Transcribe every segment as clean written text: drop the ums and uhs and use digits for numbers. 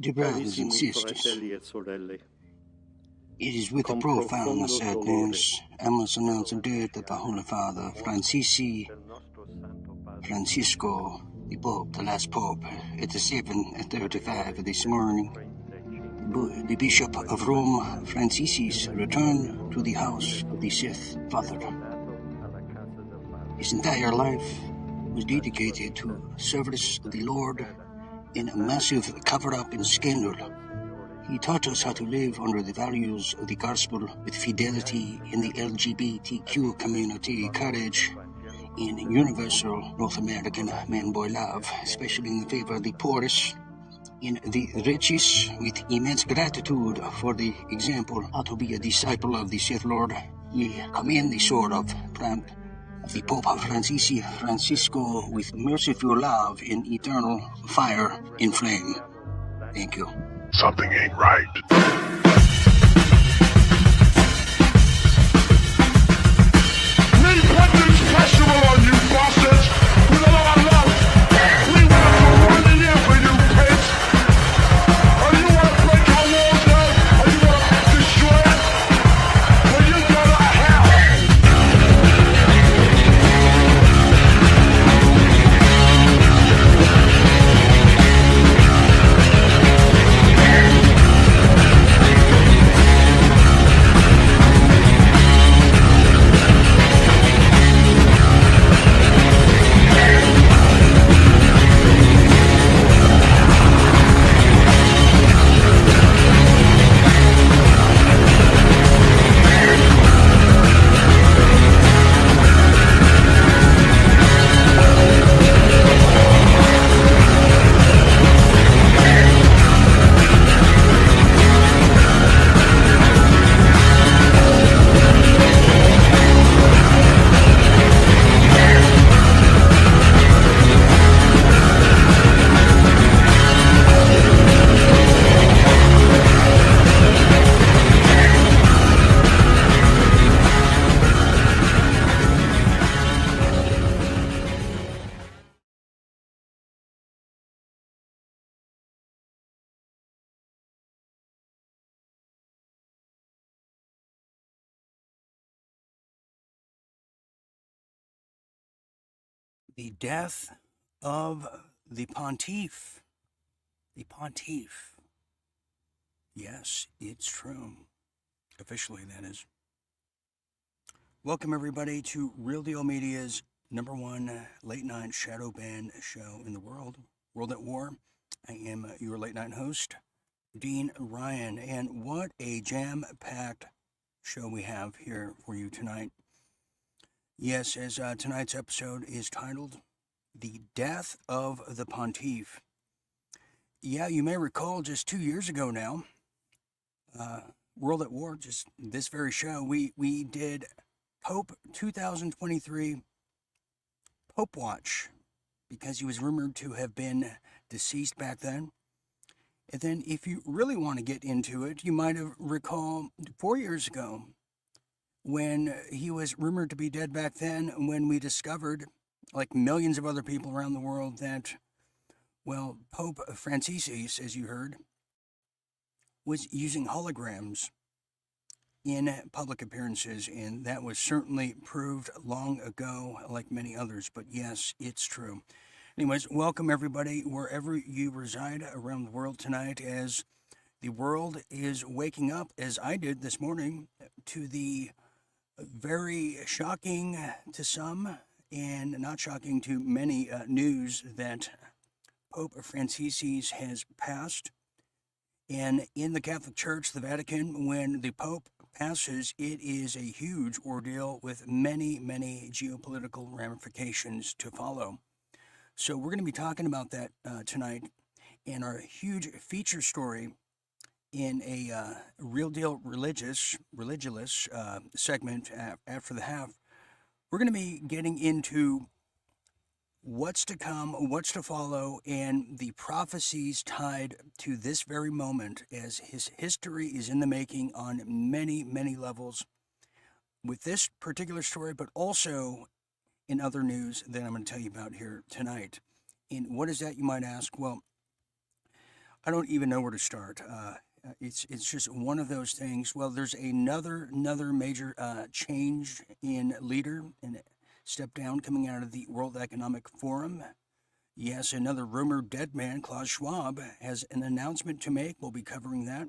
Dear brothers and sisters, it is with a profound sadness I must announce the death of our Holy Father Francisco, the Pope, the last Pope, at 7:35 this morning. The Bishop of Rome, Francis, returned to the house of the Sixth Father. His entire life was dedicated to service of the Lord in a massive cover-up and scandal. He taught us how to live under the values of the gospel with fidelity in the LGBTQ community, courage, in universal North American man-boy love, especially in favor of the poorest, in the richest, with immense gratitude for the example how to be a disciple of the Sith Lord. We commend the sword of the Pope Francisco with merciful love and eternal fire and flame. Thank you. Something ain't right. We put this festival on you bastards with a lot of love. We want to run it in for you pigs. Or you want to break our walls down? Or you want to destroy it? Well, you go to hell. The death of the Pontiff. The Pontiff. Yes, it's true. Officially, that is. Welcome, everybody, to Real Deal Media's #1 late-night shadow ban show in the world, World at War. I am your late-night host, Dean Ryan, and what a jam-packed show we have here for you tonight. Yes, as tonight's episode is titled, The Death of the Pontiff. Yeah, you may recall just 2 years ago now, World at War, just this very show, we did Pope 2023 Pope Watch, because he was rumored to have been deceased back then. And then if you really want to get into it, you might have recalled 4 years ago, when he was rumored to be dead back then, when we discovered, like millions of other people around the world, that, well, Pope Francis, as you heard, was using holograms in public appearances, and that was certainly proved long ago, like many others, but yes, it's true. Anyways, welcome everybody, wherever you reside around the world tonight, as the world is waking up, as I did this morning, to the very shocking to some and not shocking to many news that Pope Francis has passed. And in the Catholic Church, the Vatican, when the Pope passes, it is a huge ordeal with many, many geopolitical ramifications to follow. So we're going to be talking about that tonight in our huge feature story in a Real Deal Religious segment after the half. We're going to be getting into what's to come, what's to follow, and the prophecies tied to this very moment, as his history is in the making on many, many levels with this particular story, but also in other news that I'm going to tell you about here tonight. And what is that, you might ask? Well, I don't even know where to start. It's just one of those things. Well, there's another major change in leader and step down coming out of the World Economic Forum. Yes, another rumored dead man, Klaus Schwab, has an announcement to make. We'll be covering that.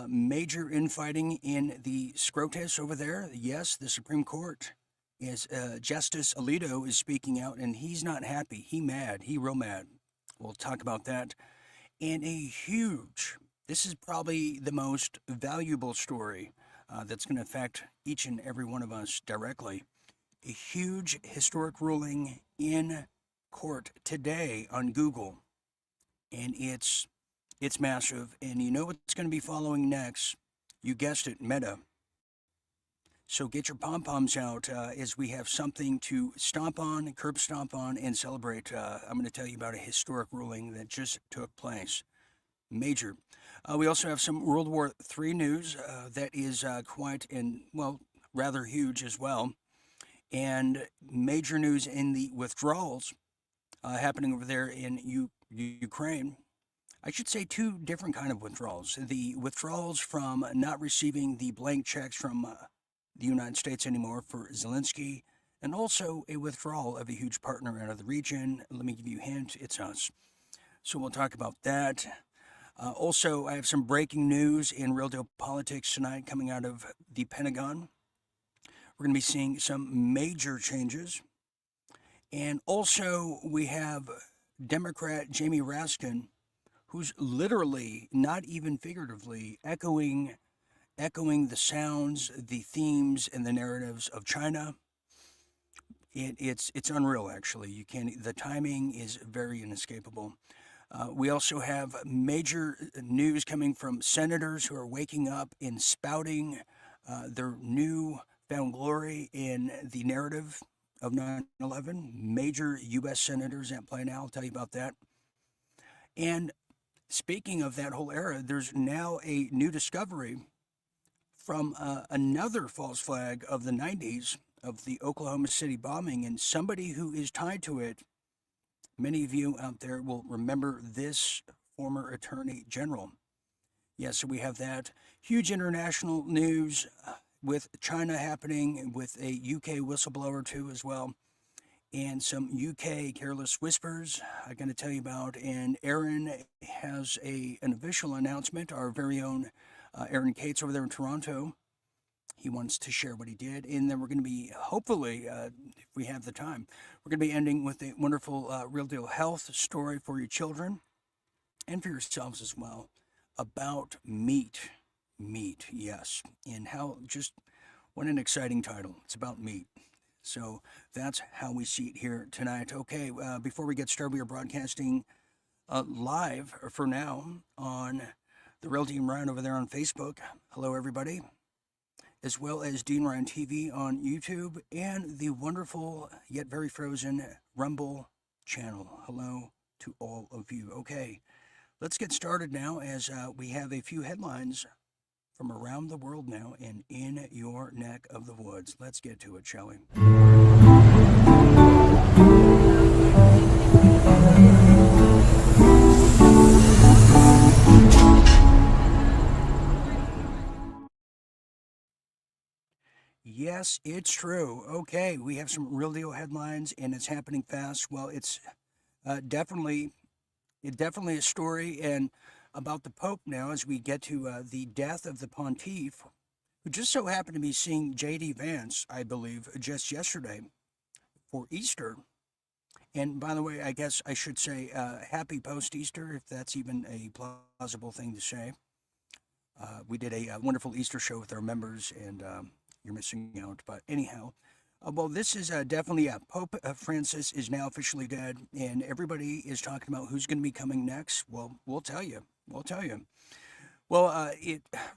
Major infighting in the SCOTUS over there. Yes, the Supreme Court is Justice Alito is speaking out, and he's not happy. He mad. He real mad. We'll talk about that. And this is probably the most valuable story that's going to affect each and every one of us directly. A huge historic ruling in court today on Google, and it's massive. And you know what's going to be following next? You guessed it, Meta. So get your pom-poms out as we have something to stomp on, curb stomp on, and celebrate. I'm going to tell you about a historic ruling that just took place. Major. We also have some World War III news that is quite and, well, rather huge as well. And major news in the withdrawals happening over there in Ukraine. I should say two different kind of withdrawals. The withdrawals from not receiving the blank checks from the United States anymore for Zelensky, and also a withdrawal of a huge partner out of the region. Let me give you a hint, it's us. So we'll talk about that. Also, I have some breaking news in Real Deal Politics tonight coming out of the Pentagon. We're going to be seeing some major changes. And also, we have Democrat Jamie Raskin, who's literally, not even figuratively, echoing the sounds, the themes, and the narratives of China. It's unreal, actually. The timing is very inescapable. We also have major news coming from senators who are waking up and spouting their new found glory in the narrative of 9/11. Major U.S. senators at play now. I'll tell you about that. And speaking of that whole era, there's now a new discovery from another false flag of the 90s of the Oklahoma City bombing, and somebody who is tied to it. Many of you out there will remember this former attorney general. Yes, so we have that. Huge international news with China happening, with a UK whistleblower too as well, and some UK careless whispers I'm going to tell you about. And Aaron has an official announcement, our very own Aaron Cates over there in Toronto. He wants to share what he did. And then we're going to be, hopefully, if we have the time, we're going to be ending with a wonderful Real Deal Health story for your children and for yourselves as well about meat. Meat, yes. And what an exciting title. It's about meat. So that's how we see it here tonight. Okay, before we get started, we are broadcasting live for now on the Real Dean Ryan over there on Facebook. Hello, everybody. As well as Dean Ryan TV on YouTube and the wonderful yet very frozen Rumble channel. Hello to all of you. Okay, let's get started now as we have a few headlines from around the world now and in your neck of the woods. Let's get to it, shall we? Yes, it's true. Okay, we have some Real Deal headlines, and it's happening fast. Well, it's definitely a story and about the Pope now as we get to the death of the Pontiff, who just so happened to be seeing J.D. Vance, I believe, just yesterday for Easter. And by the way, I guess I should say happy post-Easter, if that's even a plausible thing to say. We did a wonderful Easter show with our members, and you're missing out. But anyhow, well, this is definitely Pope Francis is now officially dead, and everybody is talking about who's going to be coming next. Well, we'll tell you. Well,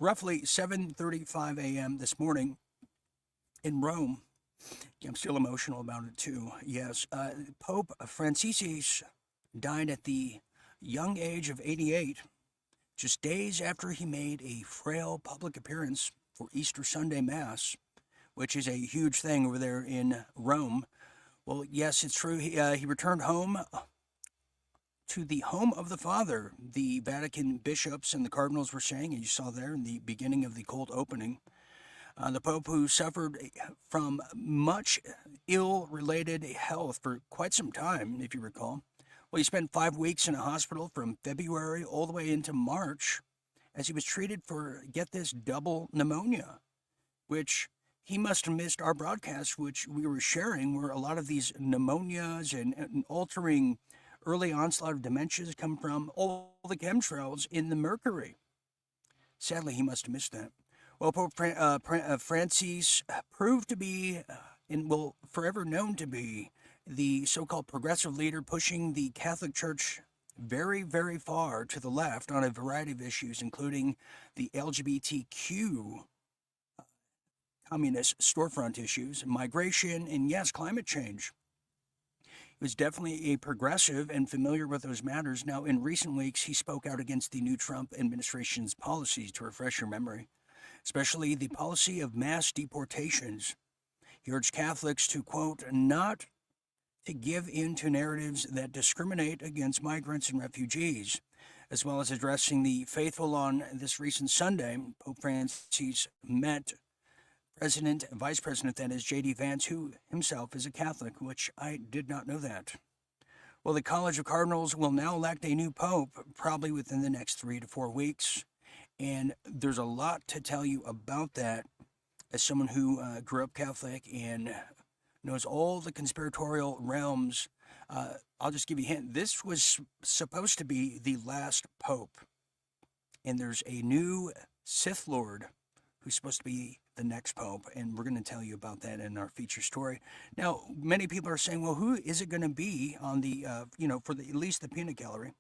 roughly 7:35 a.m. this morning in Rome. I'm still emotional about it too. Yes, Pope Francis died at the young age of 88, just days after he made a frail public appearance for Easter Sunday Mass, which is a huge thing over there in Rome. Well, yes, it's true. He returned home to the home of the Father, the Vatican bishops and the cardinals were saying, and you saw there in the beginning of the cold opening. The Pope, who suffered from much ill-related health for quite some time, if you recall. Well, he spent 5 weeks in a hospital from February all the way into March as he was treated for, get this, double pneumonia, which he must have missed our broadcast, which we were sharing, where a lot of these pneumonias and altering early onslaught of dementias come from all the chemtrails in the mercury. Sadly, he must have missed that. Well, Pope Francis proved to be, and will forever known to be, the so-called progressive leader pushing the Catholic Church very, very far to the left on a variety of issues, including the LGBTQ communist storefront issues, migration, and yes, climate change. He was definitely a progressive and familiar with those matters. Now, in recent weeks, he spoke out against the new Trump administration's policies, to refresh your memory, especially the policy of mass deportations. He urged Catholics to, quote, not to give in to narratives that discriminate against migrants and refugees, as well as addressing the faithful. On this recent Sunday, Pope Francis met Vice President, that is, J.D. Vance, who himself is a Catholic, which I did not know that. Well, the College of Cardinals will now elect a new pope, probably within the next 3 to 4 weeks, and there's a lot to tell you about that as someone who grew up Catholic and knows all the conspiratorial realms. I'll just give you a hint. This was supposed to be the last pope, and there's a new Sith Lord who's supposed to be the next pope, and we're going to tell you about that in our feature story. Now, many people are saying, well, who is it going to be on the, for at least the peanut gallery?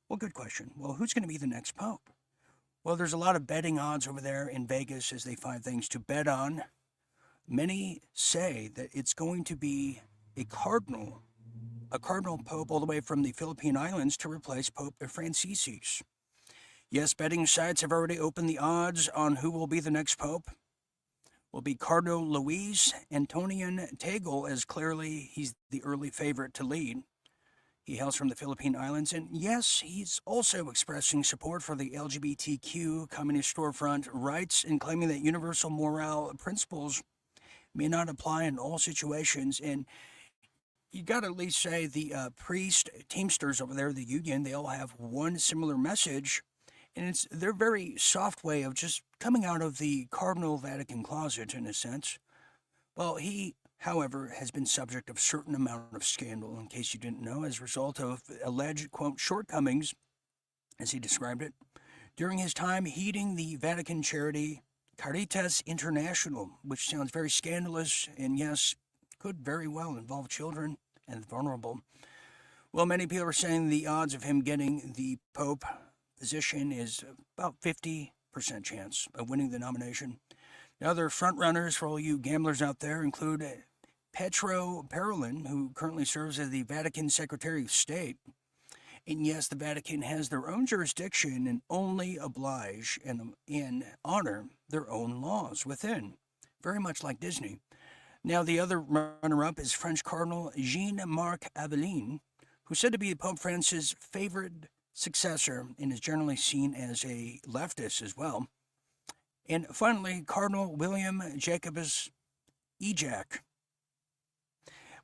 Well, good question. Well, who's going to be the next pope? Well, there's a lot of betting odds over there in Vegas as they find things to bet on. Many say that it's going to be a cardinal pope all the way from the Philippine Islands to replace Pope Francis. Yes, betting sites have already opened the odds on who will be the next pope. Will be Cardinal Luis Antonian Tagle, as clearly he's the early favorite to lead. He hails from the Philippine Islands, and yes, he's also expressing support for the LGBTQ communist storefront rights and claiming that universal moral principles may not apply in all situations. And you got to at least say the priest Teamsters over there, the union, they all have one similar message, and it's their very soft way of just coming out of the Cardinal Vatican closet, in a sense. Well, he, however, has been subject of certain amount of scandal, in case you didn't know, as a result of alleged, quote, shortcomings, as he described it, during his time heeding the Vatican charity Caritas International, which sounds very scandalous and, yes, could very well involve children and the vulnerable. Well, many people are saying the odds of him getting the Pope position is about 50% chance of winning the nomination. Now, other front-runners for all you gamblers out there include Petro Parolin, who currently serves as the Vatican Secretary of State. And yes, the Vatican has their own jurisdiction and only oblige and honor their own laws within, very much like Disney. Now, the other runner-up is French Cardinal Jean-Marc Aveline, who's said to be Pope Francis' favorite successor and is generally seen as a leftist as well. And finally, Cardinal William Jacobus Ejac.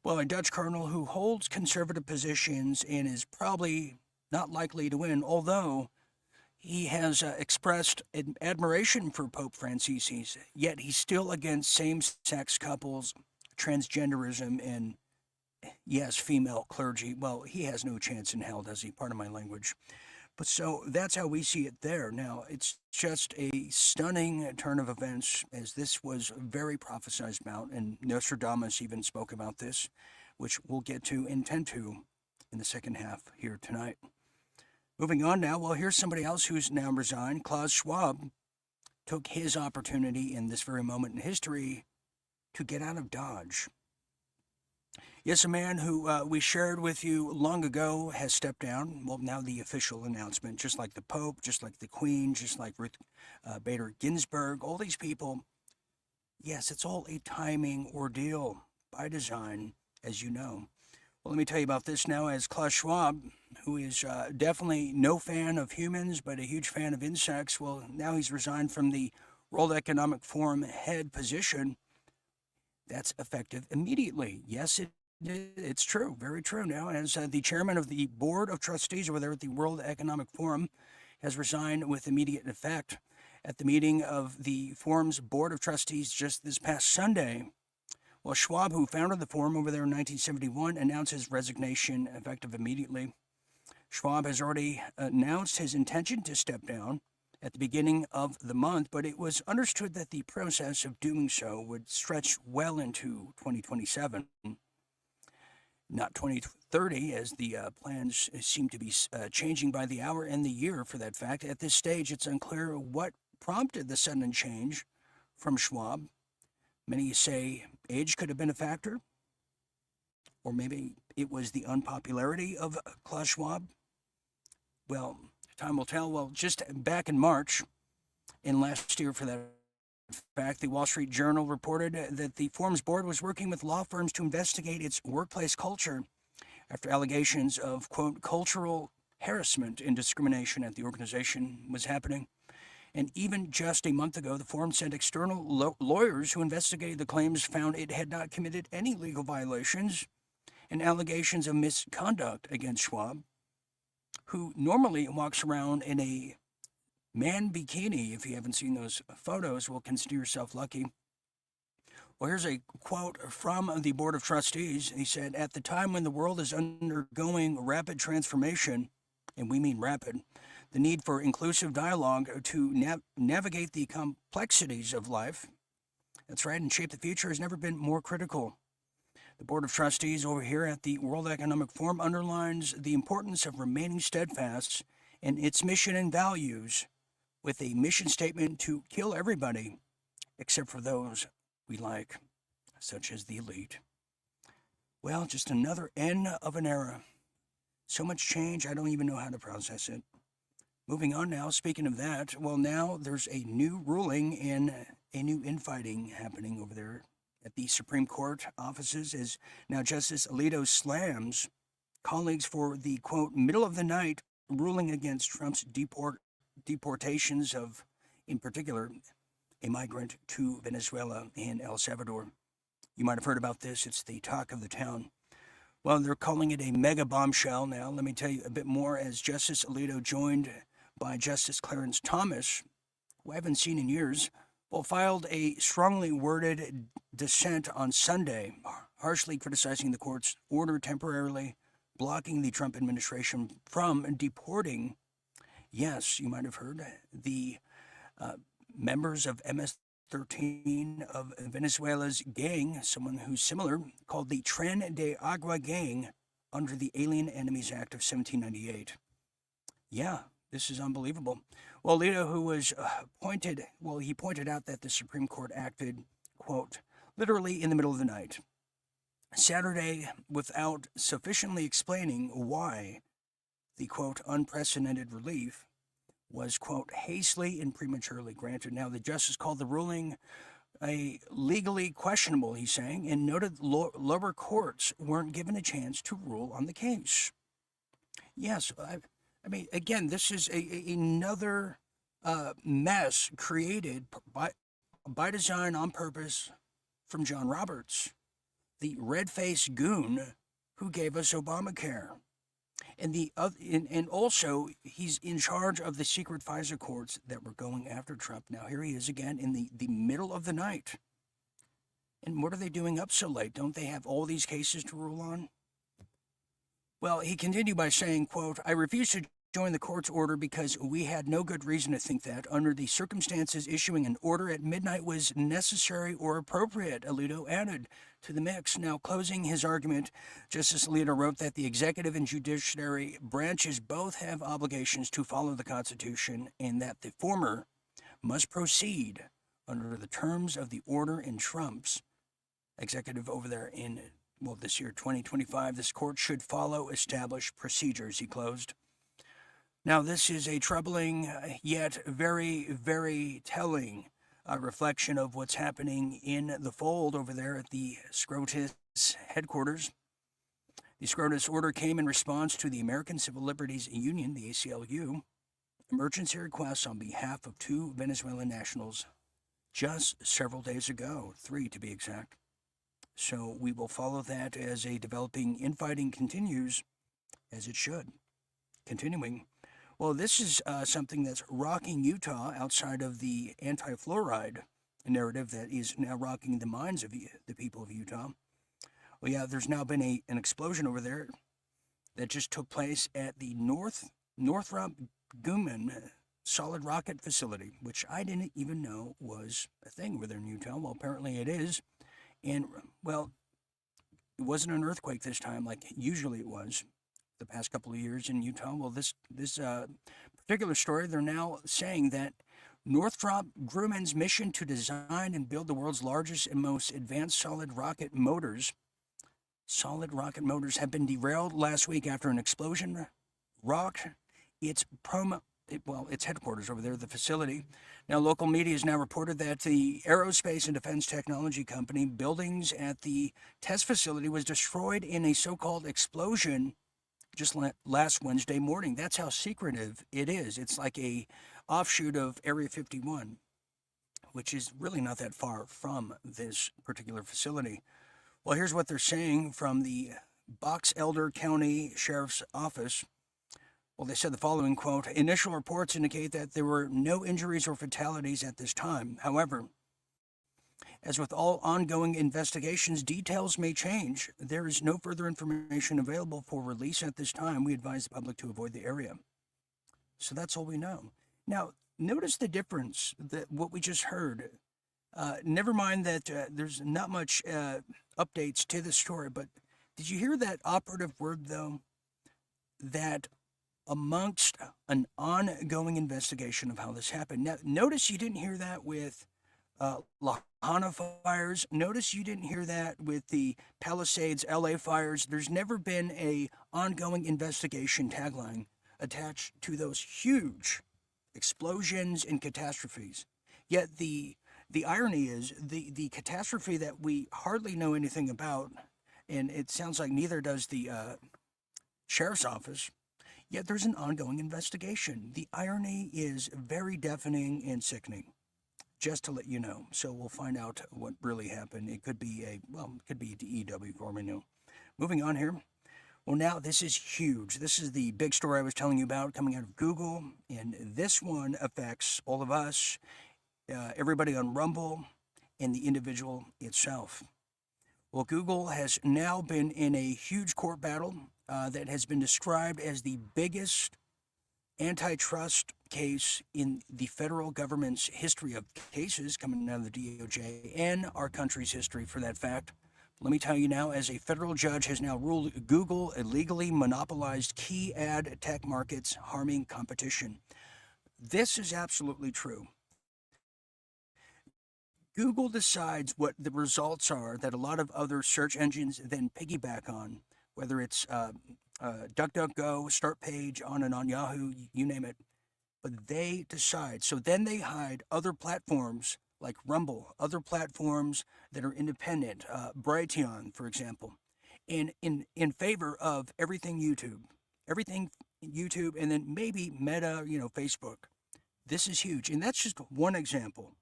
Well, a Dutch cardinal who holds conservative positions and is probably not likely to win, although he has expressed admiration for Pope Francis, yet he's still against same-sex couples, transgenderism, and, yes, female clergy. Well, he has no chance in hell, does he? Pardon my language. But so that's how we see it there. Now, it's just a stunning turn of events, as this was very prophesized about, and Nostradamus even spoke about this, which we'll get to and tend to in the second half here tonight. Moving on now, well, here's somebody else who's now resigned. Klaus Schwab took his opportunity in this very moment in history to get out of Dodge. Yes, a man who we shared with you long ago has stepped down. Well, now the official announcement, just like the Pope, just like the Queen, just like Ruth Bader Ginsburg, all these people. Yes, it's all a timing ordeal by design, as you know. Well, let me tell you about this now, as Klaus Schwab, who is definitely no fan of humans but a huge fan of insects, well, now he's resigned from the World Economic Forum head position. That's effective immediately. Yes, it's true, very true now, as the chairman of the board of trustees over there at the World Economic Forum has resigned with immediate effect. At the meeting of the forum's board of trustees just this past Sunday, well, Schwab, who founded the forum over there in 1971, announced his resignation effective immediately. Schwab has already announced his intention to step down at the beginning of the month, but it was understood that the process of doing so would stretch well into 2027, not 2030, as the plans seem to be changing by the hour and the year for that fact. At this stage, it's unclear what prompted the sudden change from Schwab. Many say age could have been a factor, or maybe it was the unpopularity of Klaus Schwab. Well, time will tell. Well, just back in March, in last year for that fact, the Wall Street Journal reported that the forum's board was working with law firms to investigate its workplace culture after allegations of, quote, cultural harassment and discrimination at the organization was happening. And even just a month ago, the forum said external lawyers who investigated the claims found it had not committed any legal violations and allegations of misconduct against Schwab, who normally walks around in a man bikini. If you haven't seen those photos, well, consider yourself lucky. Well, here's a quote from the Board of Trustees. He said, "At the time when the world is undergoing rapid transformation, and we mean rapid, the need for inclusive dialogue to navigate the complexities of life, that's right, and shape the future has never been more critical. The Board of Trustees over here at the World Economic Forum underlines the importance of remaining steadfast in its mission and values, with a mission statement to kill everybody except for those we like, such as the elite." Well, just another end of an era. So much change, I don't even know how to process it. Moving on now, speaking of that, well, now there's a new ruling and a new infighting happening over there at the Supreme Court offices, as now Justice Alito slams colleagues for the, quote, middle of the night ruling against Trump's deportations of, in particular, a migrant to Venezuela and El Salvador. You might have heard about this. It's the talk of the town. Well, they're calling it a mega bombshell now. Let me tell you a bit more, as Justice Alito, joined by Justice Clarence Thomas, who I haven't seen in years, well, filed a strongly worded dissent on Sunday, harshly criticizing the court's order temporarily blocking the Trump administration from deporting, yes, you might have heard, the members of MS-13 of Venezuela's gang, someone who's similar, called the Tren de Agua gang, under the Alien Enemies Act of 1798. Yeah, this is unbelievable. Well, Alito, who was he pointed out that the Supreme Court acted, quote, literally in the middle of the night, Saturday, without sufficiently explaining why the, quote, unprecedented relief was, quote, hastily and prematurely granted. Now, the justice called the ruling a legally questionable, he's saying, and noted lower courts weren't given a chance to rule on the case. Yes, I mean, again, this is another mess created by design, on purpose, from John Roberts, the red-faced goon who gave us Obamacare. And also, he's in charge of the secret FISA courts that were going after Trump. Now, here he is again in the middle of the night. And what are they doing up so late? Don't they have all these cases to rule on? Well, he continued by saying, quote, I refuse to join the court's order because we had no good reason to think that, under the circumstances, issuing an order at midnight was necessary or appropriate, Alito added to the mix. Now, closing his argument, Justice Alito wrote that the executive and judiciary branches both have obligations to follow the Constitution, and that the former must proceed under the terms of the order in Trump's executive over there in, well, this year, 2025. This court should follow established procedures, he closed. Now, this is a troubling, yet very, very telling reflection of what's happening in the fold over there at the SCOTUS headquarters. The SCOTUS order came in response to the American Civil Liberties Union, the ACLU, emergency requests on behalf of 2 Venezuelan nationals just several days ago, 3 to be exact. So we will follow that as a developing infighting continues, as it should. Continuing. Well, this is something that's rocking Utah outside of the anti-fluoride narrative that is now rocking the minds of the people of Utah. Well, yeah, there's now been an explosion over there that just took place at the Northrop Grumman solid rocket facility, which I didn't even know was a thing over there in Utah. Well, apparently it is. And, well, it wasn't an earthquake this time like usually it was the past couple of years in Utah. Well, this particular story, they're now saying that Northrop Grumman's mission to design and build the world's largest and most advanced solid rocket motors have been derailed last week after an explosion rocked its headquarters over there, the facility. Now, local media has now reported that the aerospace and defense technology company buildings at the test facility was destroyed in a so-called explosion just last Wednesday morning. That's how secretive it is. It's like a offshoot of Area 51, which is really not that far from this particular facility. Well, here's what they're saying from the Box Elder County Sheriff's Office. Well, they said the following, quote, initial reports indicate that there were no injuries or fatalities at this time. However, as with all ongoing investigations, details may change. There is no further information available for release at this time. We advise the public to avoid the area. So that's all we know. Now, notice the difference that what we just heard. Never mind that there's not much updates to the story, but did you hear that operative word, though? That amongst an ongoing investigation of how this happened. Now, notice you didn't hear that with Lahana fires. Notice you didn't hear that with the Palisades LA fires. There's never been a ongoing investigation tagline attached to those huge explosions and catastrophes. Yet the irony is the catastrophe that we hardly know anything about, and it sounds like neither does the sheriff's office, yet there's an ongoing investigation. The irony is very deafening and sickening, just to let you know. So we'll find out what really happened. It could be a DEW for me now. Moving on here. Well, now this is huge. This is the big story I was telling you about coming out of Google, and this one affects all of us, everybody on Rumble, and the individual itself. Well, Google has now been in a huge court battle that has been described as the biggest antitrust case in the federal government's history of cases coming out of the DOJ and our country's history for that fact. Let me tell you now, as a federal judge has now ruled Google illegally monopolized key ad tech markets, harming competition. This is absolutely true. Google decides what the results are that a lot of other search engines then piggyback on, whether it's DuckDuckGo, StartPage, on and on, Yahoo, you name it. But they decide. So then they hide other platforms like Rumble, other platforms that are independent, Brighteon, for example, in favor of everything YouTube, and then maybe Meta, Facebook. This is huge, and that's just one example.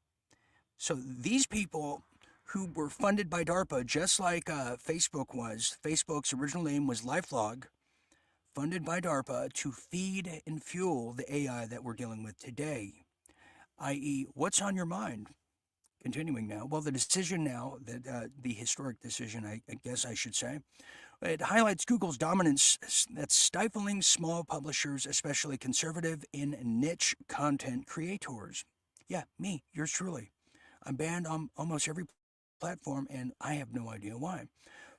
So these people who were funded by DARPA, just like Facebook was. Facebook's original name was LifeLog, funded by DARPA to feed and fuel the AI that we're dealing with today, i.e., what's on your mind? Continuing now, well, the decision now, the historic decision, I guess I should say, it highlights Google's dominance that's stifling small publishers, especially conservative and niche content creators. Yeah, me, yours truly. I'm banned on almost every platform, and I have no idea why.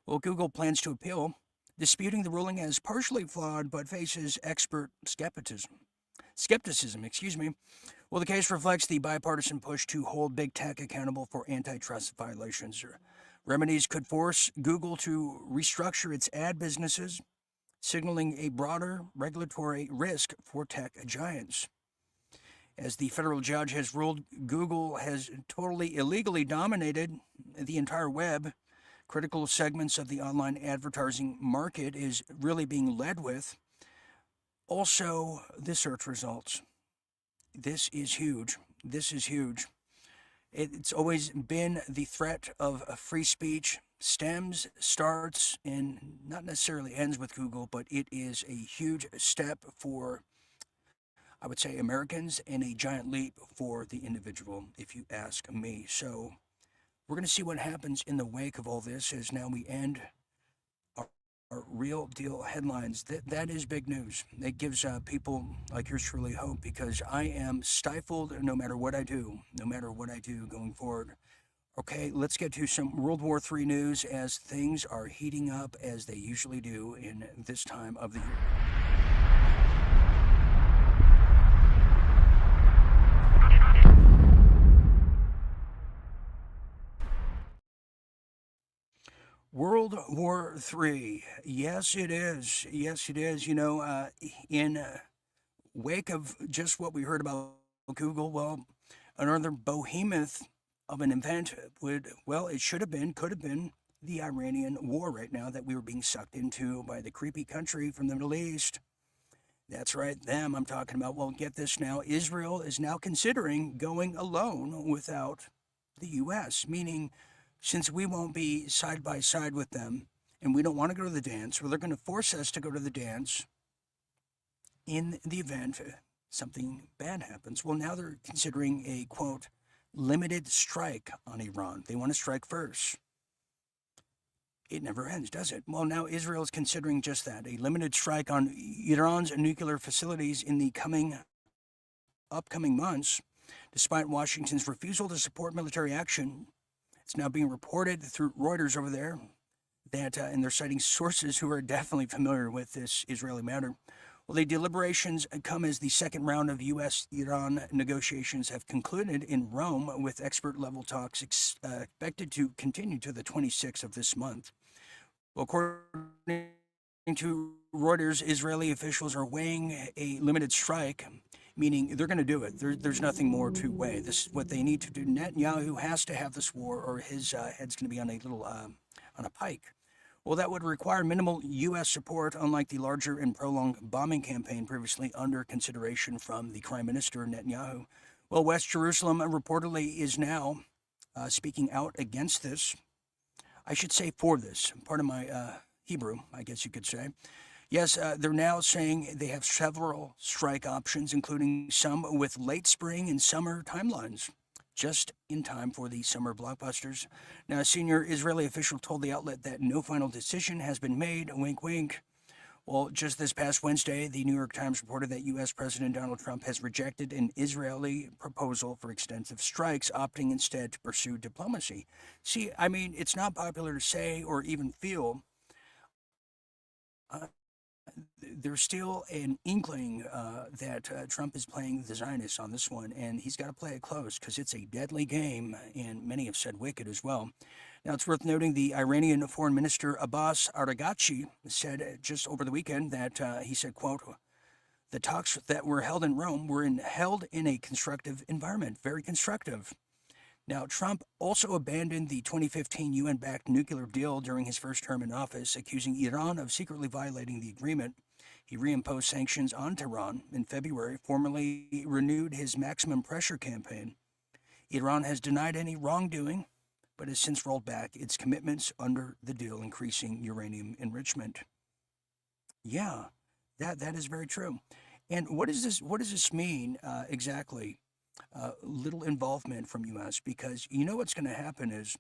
Well, Google plans to appeal, disputing the ruling as partially flawed, but faces expert skepticism. Well, the case reflects the bipartisan push to hold big tech accountable for antitrust violations. Remedies could force Google to restructure its ad businesses, signaling a broader regulatory risk for tech giants. As the federal judge has ruled, Google has totally illegally dominated the entire web, critical segments of the online advertising market is really being led with. Also, the search results. This is huge. This is huge. It's always been the threat of free speech stems, starts, and not necessarily ends with Google, but it is a huge step for, I would say, Americans, and a giant leap for the individual, if you ask me. So we're going to see what happens in the wake of all this as now we end our real deal headlines. That is big news. It gives people like yours truly hope, because I am stifled no matter what I do, going forward. Okay, let's get to some World War III news as things are heating up as they usually do in this time of the year. World War III. Yes, it is. Yes, it is. You know, in wake of just what we heard about Google, well, another behemoth of an event would, well, it should have been, could have been the Iranian war right now that we were being sucked into by the creepy country from the Middle East. That's right, them I'm talking about. Well, get this now. Israel is now considering going alone without the U.S., meaning since we won't be side by side with them and we don't want to go to the dance, well, they're going to force us to go to the dance in the event something bad happens. Well, now they're considering a, quote, limited strike on Iran. They want to strike first. It never ends, does it? Well, now Israel is considering just that, a limited strike on Iran's nuclear facilities in the upcoming months, despite Washington's refusal to support military action. It's now being reported through Reuters over there that, and they're citing sources who are definitely familiar with this Israeli matter. Well, the deliberations come as the second round of U.S.-Iran negotiations have concluded in Rome, with expert-level talks expected to continue to the 26th of this month. Well, according to Reuters, Israeli officials are weighing a limited strike, meaning they're going to do it. There's nothing more to weigh. This is what they need to do. Netanyahu has to have this war, or his head's going to be on a little on a pike. Well, that would require minimal U.S. support, unlike the larger and prolonged bombing campaign previously under consideration from the Prime Minister Netanyahu. Well, West Jerusalem reportedly is now speaking out against this. I should say for this. Part of my Hebrew, I guess you could say. Yes, they're now saying they have several strike options, including some with late spring and summer timelines, just in time for the summer blockbusters. Now, a senior Israeli official told the outlet that no final decision has been made, wink, wink. Well, just this past Wednesday, the New York Times reported that U.S. President Donald Trump has rejected an Israeli proposal for extensive strikes, opting instead to pursue diplomacy. See, I mean, it's not popular to say or even feel. There's still an inkling that Trump is playing the Zionists on this one, and he's got to play it close because it's a deadly game, and many have said wicked as well. Now, it's worth noting the Iranian Foreign Minister Abbas Araghchi said just over the weekend that he said, quote, the talks that were held in Rome were held in a constructive environment, very constructive. Now, Trump also abandoned the 2015 UN-backed nuclear deal during his first term in office, accusing Iran of secretly violating the agreement. He reimposed sanctions on Tehran in February, formally renewed his maximum pressure campaign. Iran has denied any wrongdoing, but has since rolled back its commitments under the deal, increasing uranium enrichment. Yeah, that is very true. And what does this mean exactly? Little involvement from U.S. because you know what's going to happen is,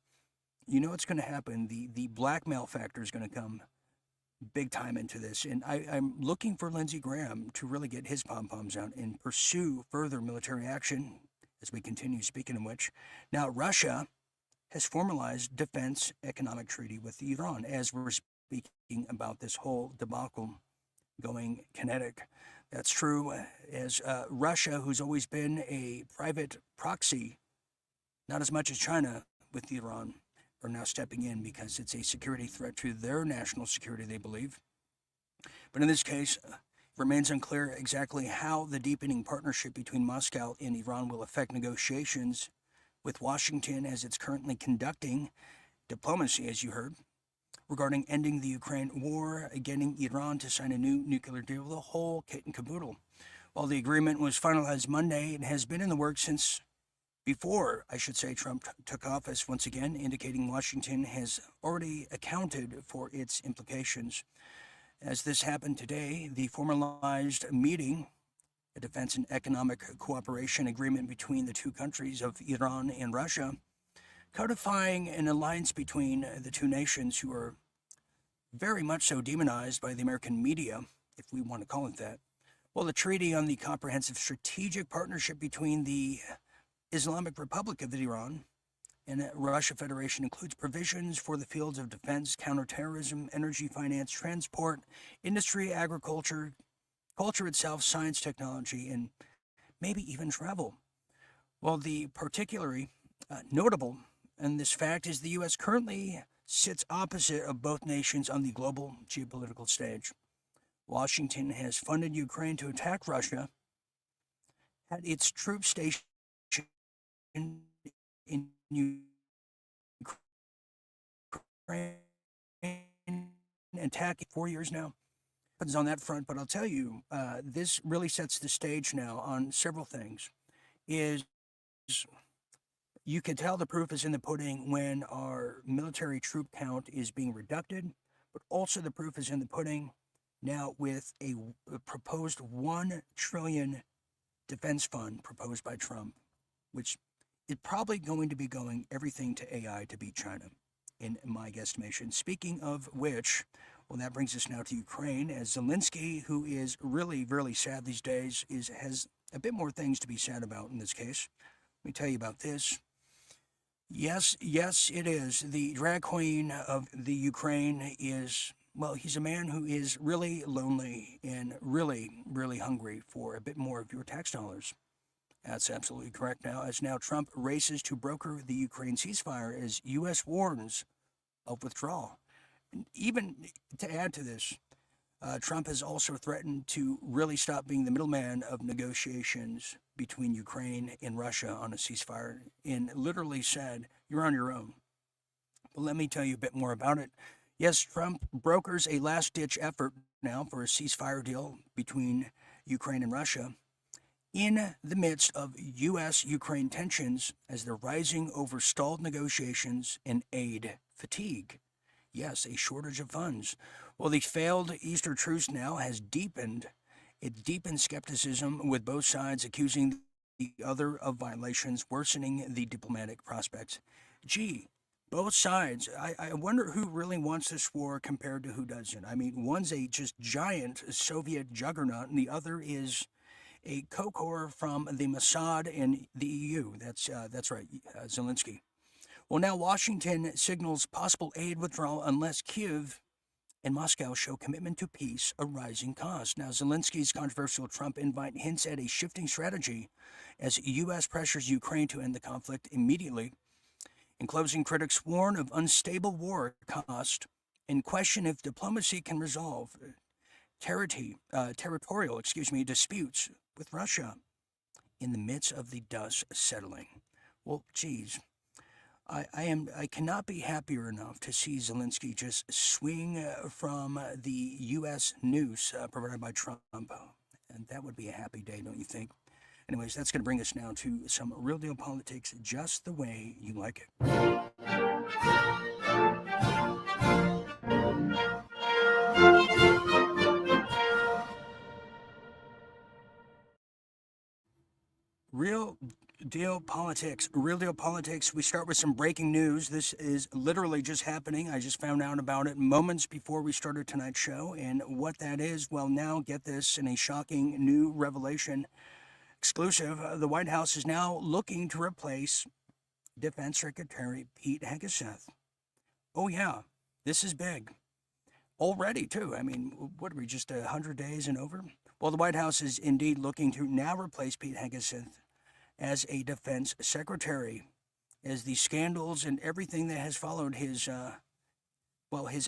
the blackmail factor is going to come big time into this. And I'm looking for Lindsey Graham to really get his pom-poms out and pursue further military action as we continue. Speaking of which, now Russia has formalized defense economic treaty with Iran as we're speaking about this whole debacle going kinetic. That's true, as Russia, who's always been a private proxy, not as much as China with Iran, are now stepping in because it's a security threat to their national security, they believe. But in this case, it remains unclear exactly how the deepening partnership between Moscow and Iran will affect negotiations with Washington, as it's currently conducting diplomacy, as you heard, regarding ending the Ukraine war, getting Iran to sign a new nuclear deal, the whole kit and caboodle. While the agreement was finalized Monday, it has been in the works since before, I should say, Trump took office once again, indicating Washington has already accounted for its implications. As this happened today, the formalized meeting, a defense and economic cooperation agreement between the two countries of Iran and Russia, codifying an alliance between the two nations who are very much so demonized by the American media, if we want to call it that. Well, the treaty on the comprehensive strategic partnership between the Islamic Republic of Iran and Russia Federation includes provisions for the fields of defense, counterterrorism, energy, finance, transport, industry, agriculture, culture itself, science, technology, and maybe even travel. Well, the particularly notable in this fact is the U.S. currently sits opposite of both nations on the global geopolitical stage. Washington has funded Ukraine to attack Russia, had its troops stationed in Ukraine, attacking 4 years now. On that front, but I'll tell you, this really sets the stage now on several things. Is you can tell the proof is in the pudding when our military troop count is being reducted, but also the proof is in the pudding now with a proposed $1 trillion defense fund proposed by Trump, which is probably going to be going everything to AI to beat China, in my guesstimation. Speaking of which, well, that brings us now to Ukraine, as Zelensky, who is really, really sad these days, has a bit more things to be sad about in this case. Let me tell you about this. Yes, it is. The drag queen of the Ukraine is, well, he's a man who is really lonely and really, really hungry for a bit more of your tax dollars. That's absolutely correct now, as now Trump races to broker the Ukraine ceasefire as U.S. warns of withdrawal. And even to add to this, Trump has also threatened to really stop being the middleman of negotiations between Ukraine and Russia on a ceasefire, and literally said, you're on your own. But let me tell you a bit more about it. Yes, Trump brokers a last-ditch effort now for a ceasefire deal between Ukraine and Russia in the midst of U.S.-Ukraine tensions as they're rising over stalled negotiations and aid fatigue. Yes, a shortage of funds. Well, the failed Easter truce now has deepened. It deepened skepticism, with both sides accusing the other of violations, worsening the diplomatic prospects. Gee, both sides. I wonder who really wants this war compared to who doesn't. I mean, one's a just giant Soviet juggernaut, and the other is a Kokor from the Mossad and the EU. That's right, Zelensky. Well, now Washington signals possible aid withdrawal unless Kyiv and Moscow show commitment to peace, a rising cost. Now, Zelensky's controversial Trump invite hints at a shifting strategy as U.S. pressures Ukraine to end the conflict immediately. In closing, critics warn of unstable war cost and question if diplomacy can resolve territorial disputes with Russia in the midst of the dust settling. Well, geez, I cannot be happier enough to see Zelensky just swing from the U.S. noose provided by Trump, and that would be a happy day, don't you think? Anyways, that's going to bring us now to some real deal politics, just the way you like it. Real deal politics. We start with some breaking news. This is literally just happening. I just found out about it moments before we started tonight's show. And what that is, well, now get this, in a shocking new revelation exclusive, the White House is now looking to replace Defense Secretary Pete Hegseth. Oh yeah, this is big. Already, too. I mean, what are we, just 100 days and over? Well, the White House is indeed looking to now replace Pete Hegseth as a defense secretary, as the scandals and everything that has followed his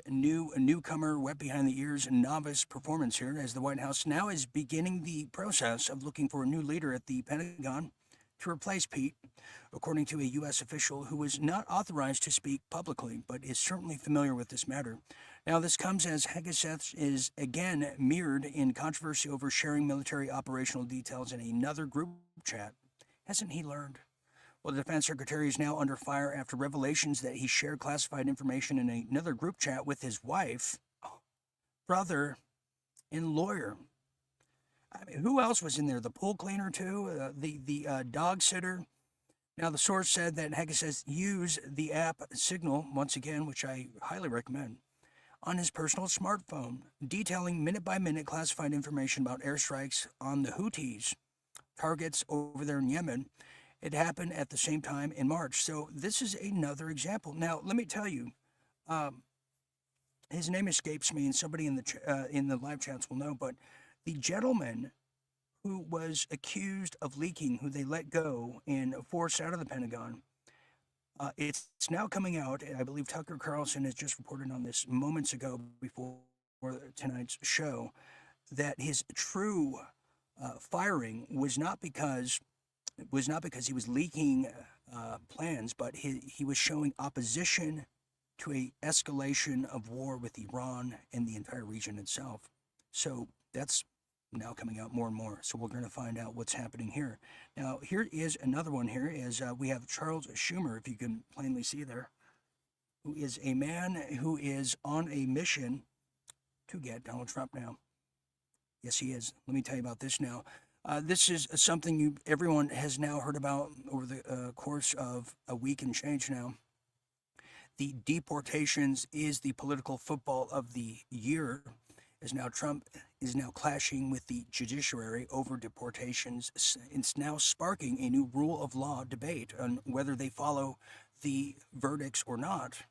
newcomer, wet behind the ears, novice performance here, as the White House now is beginning the process of looking for a new leader at the Pentagon to replace Pete, according to a U.S. official who was not authorized to speak publicly, but is certainly familiar with this matter. Now, this comes as Hegseth is again mirrored in controversy over sharing military operational details in another group chat. Hasn't he learned? Well, the defense secretary is now under fire after revelations that he shared classified information in another group chat with his wife, brother, and lawyer. I mean, who else was in there? The pool cleaner, too? The dog sitter? Now, the source said that Hegseth used the app Signal, once again, which I highly recommend, on his personal smartphone, detailing minute-by-minute classified information about airstrikes on the Houthis, targets over there in Yemen. It happened at the same time in March. So this is another example. Now, let me tell you, his name escapes me, and somebody in the live chats will know, but the gentleman who was accused of leaking, who they let go and forced out of the Pentagon, it's now coming out. I believe Tucker Carlson has just reported on this moments ago before tonight's show, that his true firing was not because he was leaking plans, but he was showing opposition to a escalation of war with Iran and the entire region itself. So that's now coming out more and more. So we're going to find out what's happening here. Now, here is another one here is we have Charles Schumer, if you can plainly see there, who is a man who is on a mission to get Donald Trump now. Yes, he is. Let me tell you about this now. This is something everyone has now heard about over the course of a week and change now. The deportations is the political football of the year, as now Trump is now clashing with the judiciary over deportations. It's now sparking a new rule of law debate on whether they follow the verdicts or not.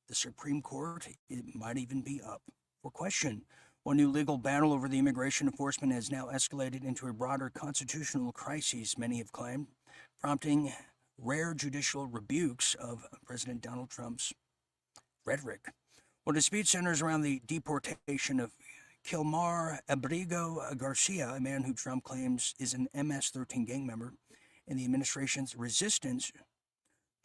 The Supreme Court, it might even be up for question. One new legal battle over the immigration enforcement has now escalated into a broader constitutional crisis, many have claimed, prompting rare judicial rebukes of President Donald Trump's rhetoric. Well, dispute centers around the deportation of Kilmar Abrigo Garcia, a man who Trump claims is an MS-13 gang member, and the administration's resistance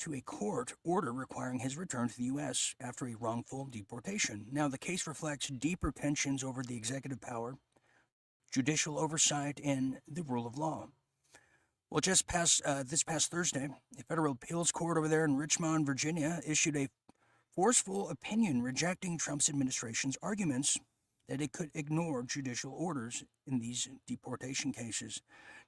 to a court order requiring his return to the U.S. after a wrongful deportation. Now, the case reflects deeper tensions over the executive power, judicial oversight, and the rule of law. Well, this past Thursday, a federal appeals court over there in Richmond, Virginia, issued a forceful opinion rejecting Trump's administration's arguments that it could ignore judicial orders in these deportation cases.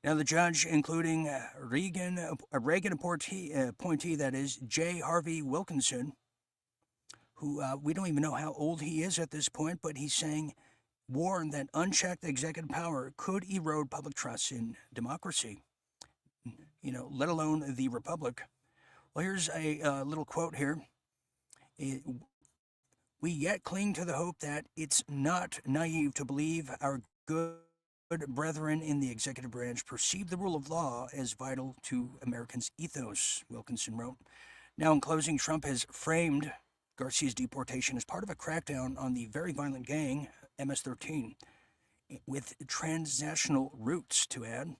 Now, the judge, including Reagan appointee, that is, J. Harvey Wilkinson, who we don't even know how old he is at this point, but he's saying, warned that unchecked executive power could erode public trust in democracy, let alone the republic. Well, here's a little quote here. We yet cling to the hope that it's not naive to believe our good brethren in the executive branch perceive the rule of law as vital to Americans' ethos, Wilkinson wrote. Now, in closing, Trump has framed Garcia's deportation as part of a crackdown on the very violent gang, MS-13, with transnational roots, to add.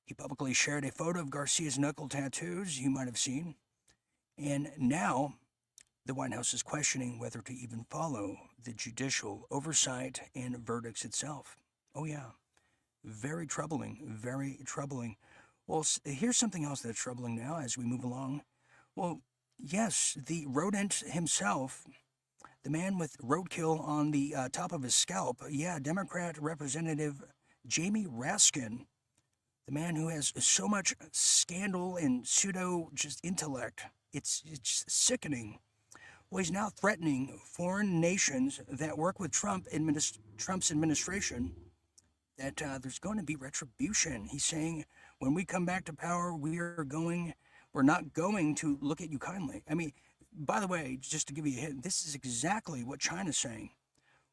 He publicly shared a photo of Garcia's knuckle tattoos you might have seen, and now the White House is questioning whether to even follow the judicial oversight and verdicts itself. Oh, yeah. Very troubling, very troubling. Well, here's something else that's troubling now as we move along. Well, yes, the rodent himself, the man with roadkill on the top of his scalp, Democrat Representative Jamie Raskin, the man who has so much scandal and intellect. It's sickening. Well, he's now threatening foreign nations that work with Trump's administration that there's going to be retribution. He's saying, when we come back to power, we're not going to look at you kindly. I mean, by the way, just to give you a hint, this is exactly what China's saying.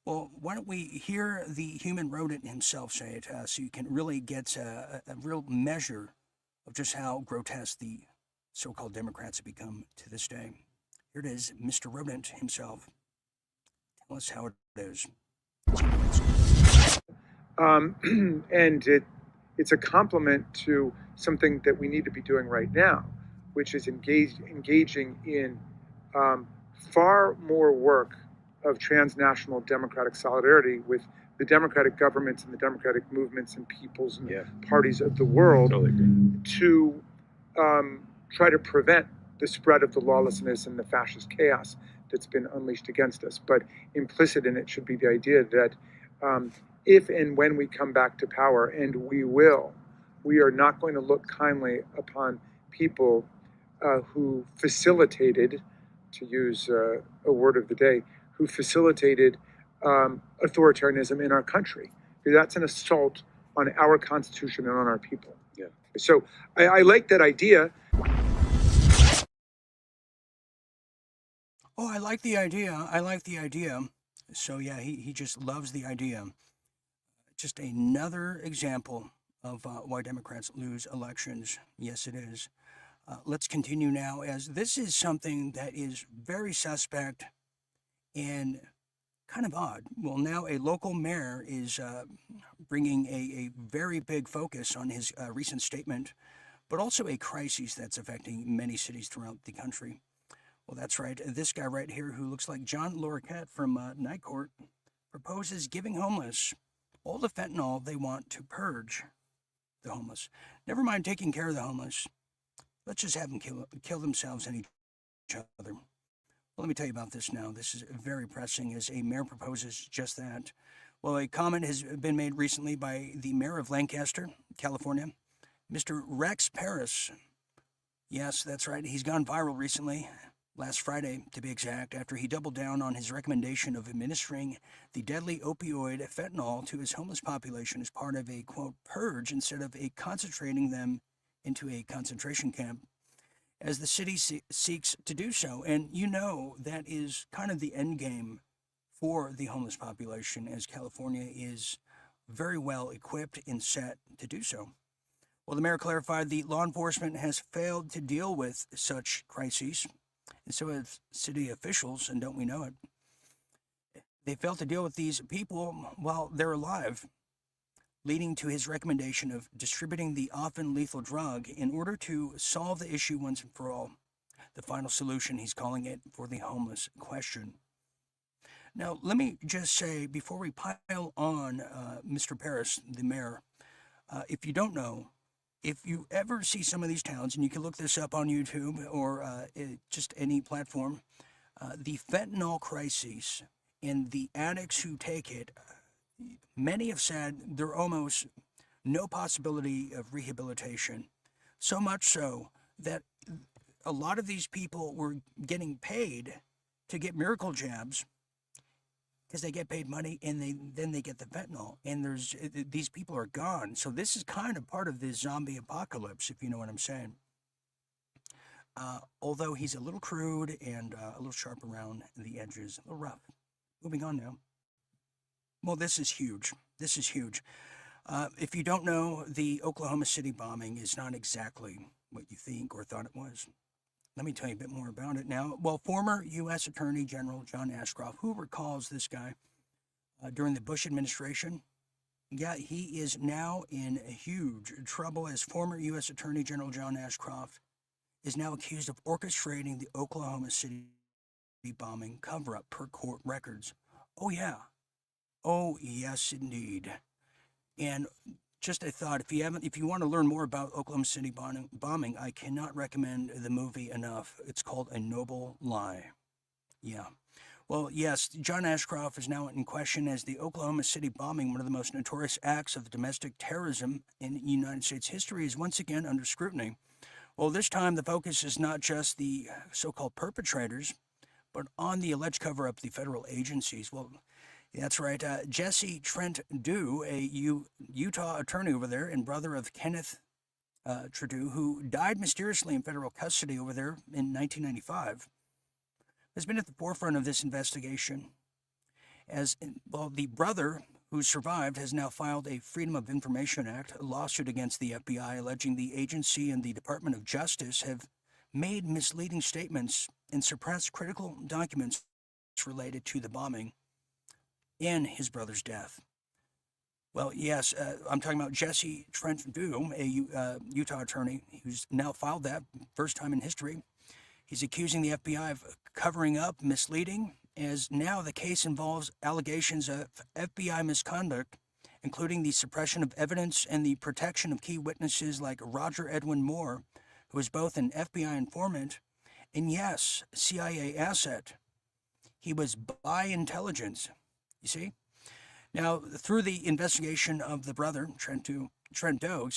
Well, why don't we hear the human rodent himself say it so you can really get a real measure of just how grotesque the so-called Democrats have become to this day. Here it is, Mr. Rodent himself. Tell us how it is. And it's a complement to something that we need to be doing right now, which is engaging in far more work of transnational democratic solidarity with the democratic governments and the democratic movements and peoples and parties of the world to try to prevent the spread of the lawlessness and the fascist chaos that's been unleashed against us. But implicit in it should be the idea that if and when we come back to power, and we will, we are not going to look kindly upon people who facilitated, to use a word of the day, who facilitated authoritarianism in our country. That's an assault on our Constitution and on our people. Yeah. So I like that idea. Oh, I like the idea. I like the idea. So yeah, he just loves the idea. Just another example of why Democrats lose elections. Yes, it is. Let's continue now, as this is something that is very suspect and kind of odd. Well, now a local mayor is bringing a very big focus on his recent statement, but also a crisis that's affecting many cities throughout the country. Well, that's right. This guy right here, who looks like John Lorquette from Night Court, proposes giving homeless all the fentanyl they want to purge the homeless. Never mind taking care of the homeless. Let's just have them kill themselves and each other. Well, let me tell you about this now. This is very pressing as a mayor proposes just that. Well, a comment has been made recently by the mayor of Lancaster, California, Mr. Rex Paris. Yes, that's right. He's gone viral recently, last Friday to be exact, after he doubled down on his recommendation of administering the deadly opioid fentanyl to his homeless population as part of a, quote, purge instead of concentrating them into a concentration camp, as the city seeks to do so. And you know that is kind of the end game for the homeless population, as California is very well equipped and set to do so. Well, the mayor clarified the law enforcement has failed to deal with such crises, and so have city officials, and don't we know it? They failed to deal with these people while they're alive, leading to his recommendation of distributing the often lethal drug in order to solve the issue once and for all. The final solution, he's calling it, for the homeless question. Now, let me just say, before we pile on Mr. Paris, the mayor, if you don't know, if you ever see some of these towns, and you can look this up on YouTube or just any platform, the fentanyl crises and the addicts who take it, many have said there almost no possibility of rehabilitation. So much so that a lot of these people were getting paid to get miracle jabs because they get paid money and then they get the fentanyl, and these people are gone. So this is kind of part of this zombie apocalypse, if you know what I'm saying. Although he's a little crude and a little sharp around the edges, a little rough. Moving on now. Well, this is huge. This is huge. If you don't know, the Oklahoma City bombing is not exactly what you think or thought it was. Let me tell you a bit more about it now. Well, former U.S. Attorney General John Ashcroft, who recalls this guy during the Bush administration? Yeah, he is now in huge trouble, as former U.S. Attorney General John Ashcroft is now accused of orchestrating the Oklahoma City bombing cover-up per court records. Oh, yeah. Oh, yes, indeed. And just a thought, if you want to learn more about Oklahoma City bombing, I cannot recommend the movie enough. It's called A Noble Lie. Yeah. Well, yes, John Ashcroft is now in question as the Oklahoma City bombing, one of the most notorious acts of domestic terrorism in United States history, is once again under scrutiny. Well, this time the focus is not just the so-called perpetrators, but on the alleged cover-up of the federal agencies. Well, that's right. Jesse Trent Dew, a Utah attorney over there and brother of Kenneth Trudeau, who died mysteriously in federal custody over there in 1995, has been at the forefront of this investigation. As well, the brother who survived has now filed a Freedom of Information Act lawsuit against the FBI, alleging the agency and the Department of Justice have made misleading statements and suppressed critical documents related to the bombing and his brother's death. Well, yes, I'm talking about Jesse Trent Doom, a Utah attorney who's now filed that first time in history. He's accusing the FBI of covering up, misleading, as now the case involves allegations of FBI misconduct, including the suppression of evidence and the protection of key witnesses like Roger Edwin Moore, who is both an FBI informant and, yes, CIA asset. He was by intelligence, you see? Now, through the investigation of the brother, Trent Doe,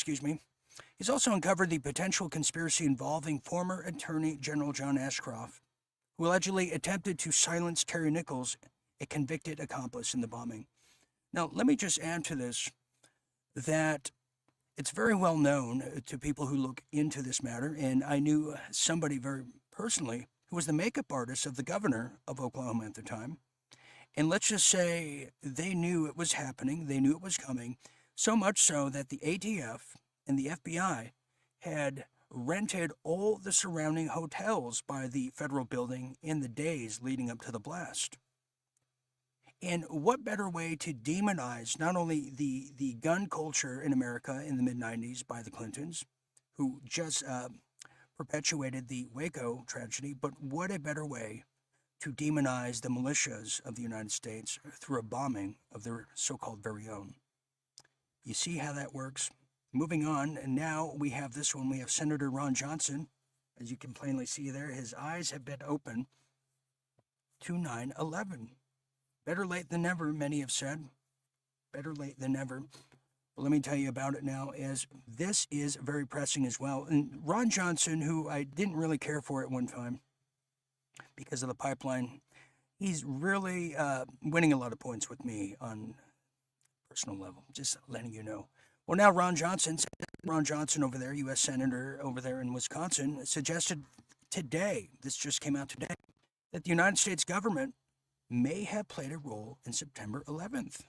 he's also uncovered the potential conspiracy involving former Attorney General John Ashcroft, who allegedly attempted to silence Terry Nichols, a convicted accomplice in the bombing. Now, let me just add to this that it's very well known to people who look into this matter, and I knew somebody very personally who was the makeup artist of the governor of Oklahoma at the time. And let's just say they knew it was happening, they knew it was coming, so much so that the ATF and the FBI had rented all the surrounding hotels by the federal building in the days leading up to the blast. And what better way to demonize not only the gun culture in America in the mid-90s by the Clintons, who just perpetuated the Waco tragedy, but what a better way to demonize the militias of the United States through a bombing of their so-called very own. You see how that works? Moving on, and now we have this one. We have Senator Ron Johnson. As you can plainly see there, his eyes have been open to 9/11. Better late than never, many have said. Better late than never. But let me tell you about it now, as this is very pressing as well. And Ron Johnson, who I didn't really care for at one time because of the pipeline, he's really winning a lot of points with me on a personal level, just letting you know. Well, now Ron Johnson over there, U.S. Senator over there in Wisconsin, suggested today, this just came out today, that the United States government may have played a role in September 11th.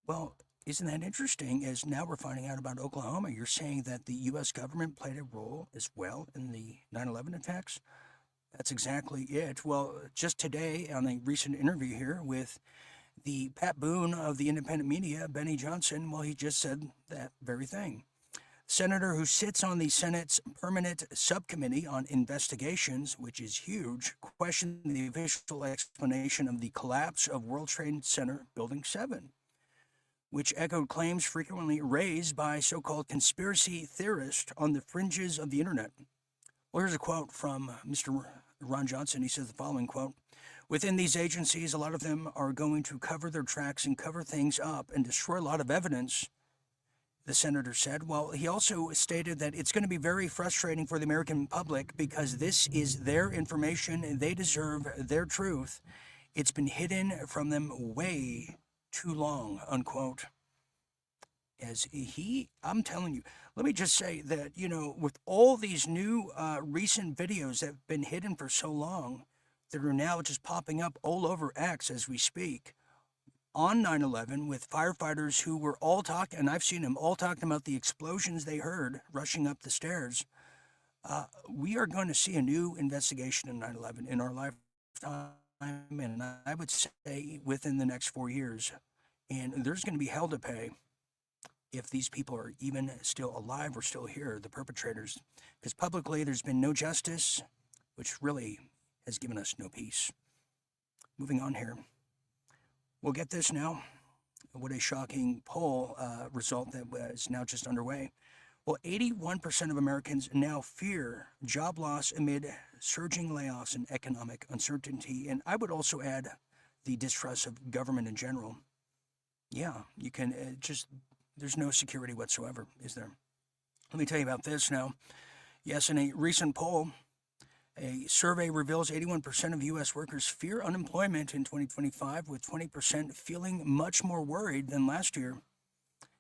Well, isn't that interesting? As now we're finding out about Oklahoma, you're saying that the U.S. government played a role as well in the 9/11 attacks? That's exactly it. Well, just today on a recent interview here with the Pat Boone of the independent media, Benny Johnson, well, he just said that very thing. Senator who sits on the Senate's Permanent Subcommittee on Investigations, which is huge, questioned the official explanation of the collapse of World Trade Center Building 7, which echoed claims frequently raised by so-called conspiracy theorists on the fringes of the internet. Well, here's a quote from Mr. Ron Johnson. He says the following quote: "Within these agencies, a lot of them are going to cover their tracks and cover things up and destroy a lot of evidence," the senator said. Well, he also stated that it's going to be very frustrating for the American public because this is their information and they deserve their truth. It's been hidden from them way too long, unquote. As I'm telling you, let me just say that, with all these new recent videos that have been hidden for so long, that are now just popping up all over X as we speak, on 9/11 with firefighters who were all talking, and I've seen them all talking about the explosions they heard rushing up the stairs. We are going to see a new investigation in 9/11 in our lifetime, and I would say within the next 4 years. And there's going to be hell to pay if these people are even still alive or still here, the perpetrators. Because publicly there's been no justice, which really has given us no peace. Moving on here. We'll get this now. What a shocking poll result that was now just underway. Well, 81% of Americans now fear job loss amid surging layoffs and economic uncertainty. And I would also add the distrust of government in general. Yeah, you can there's no security whatsoever, is there? Let me tell you about this now. Yes, in a recent poll, a survey reveals 81% of U.S. workers fear unemployment in 2025, with 20% feeling much more worried than last year.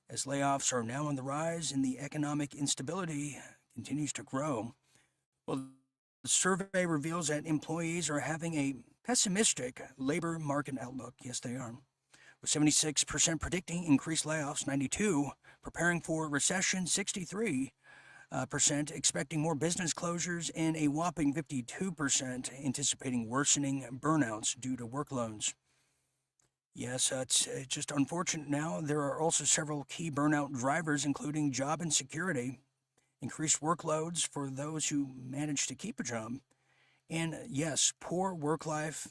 As layoffs are now on the rise and the economic instability continues to grow. Well, the survey reveals that employees are having a pessimistic labor market outlook. Yes, they are. With 76% predicting increased layoffs, 92% preparing for recession, 63% expecting more business closures, and a whopping 52% anticipating worsening burnouts due to workloads. Yes, it's just unfortunate now. There are also several key burnout drivers, including job insecurity, increased workloads for those who manage to keep a job, and yes, poor work-life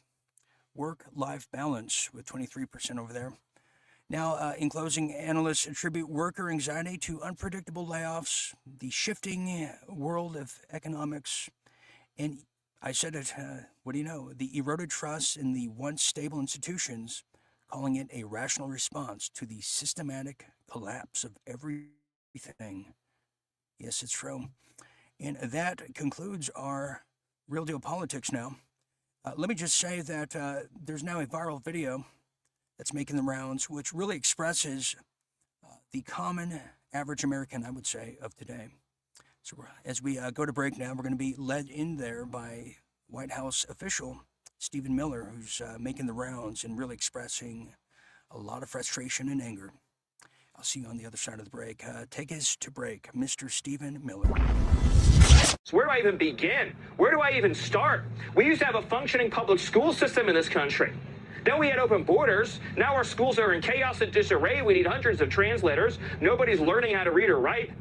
balance with 23% over there. Now, in closing, analysts attribute worker anxiety to unpredictable layoffs, the shifting world of economics, and I said it, what do you know? The eroded trust in the once stable institutions, calling it a rational response to the systematic collapse of everything. Yes, it's true. And that concludes our Real Deal Politics now. Let me just say that there's now a viral video that's making the rounds, which really expresses the common average American, I would say, of today. So as we go to break now, we're going to be led in there by White House official Stephen Miller, who's making the rounds and really expressing a lot of frustration and anger. I'll see you on the other side of the break. Take us to break, Mr. Stephen Miller. So where do I even begin? Where do I even start? We used to have a functioning public school system in this country. Then we had open borders. Now our schools are in chaos and disarray. We need hundreds of translators. Nobody's learning how to read or write.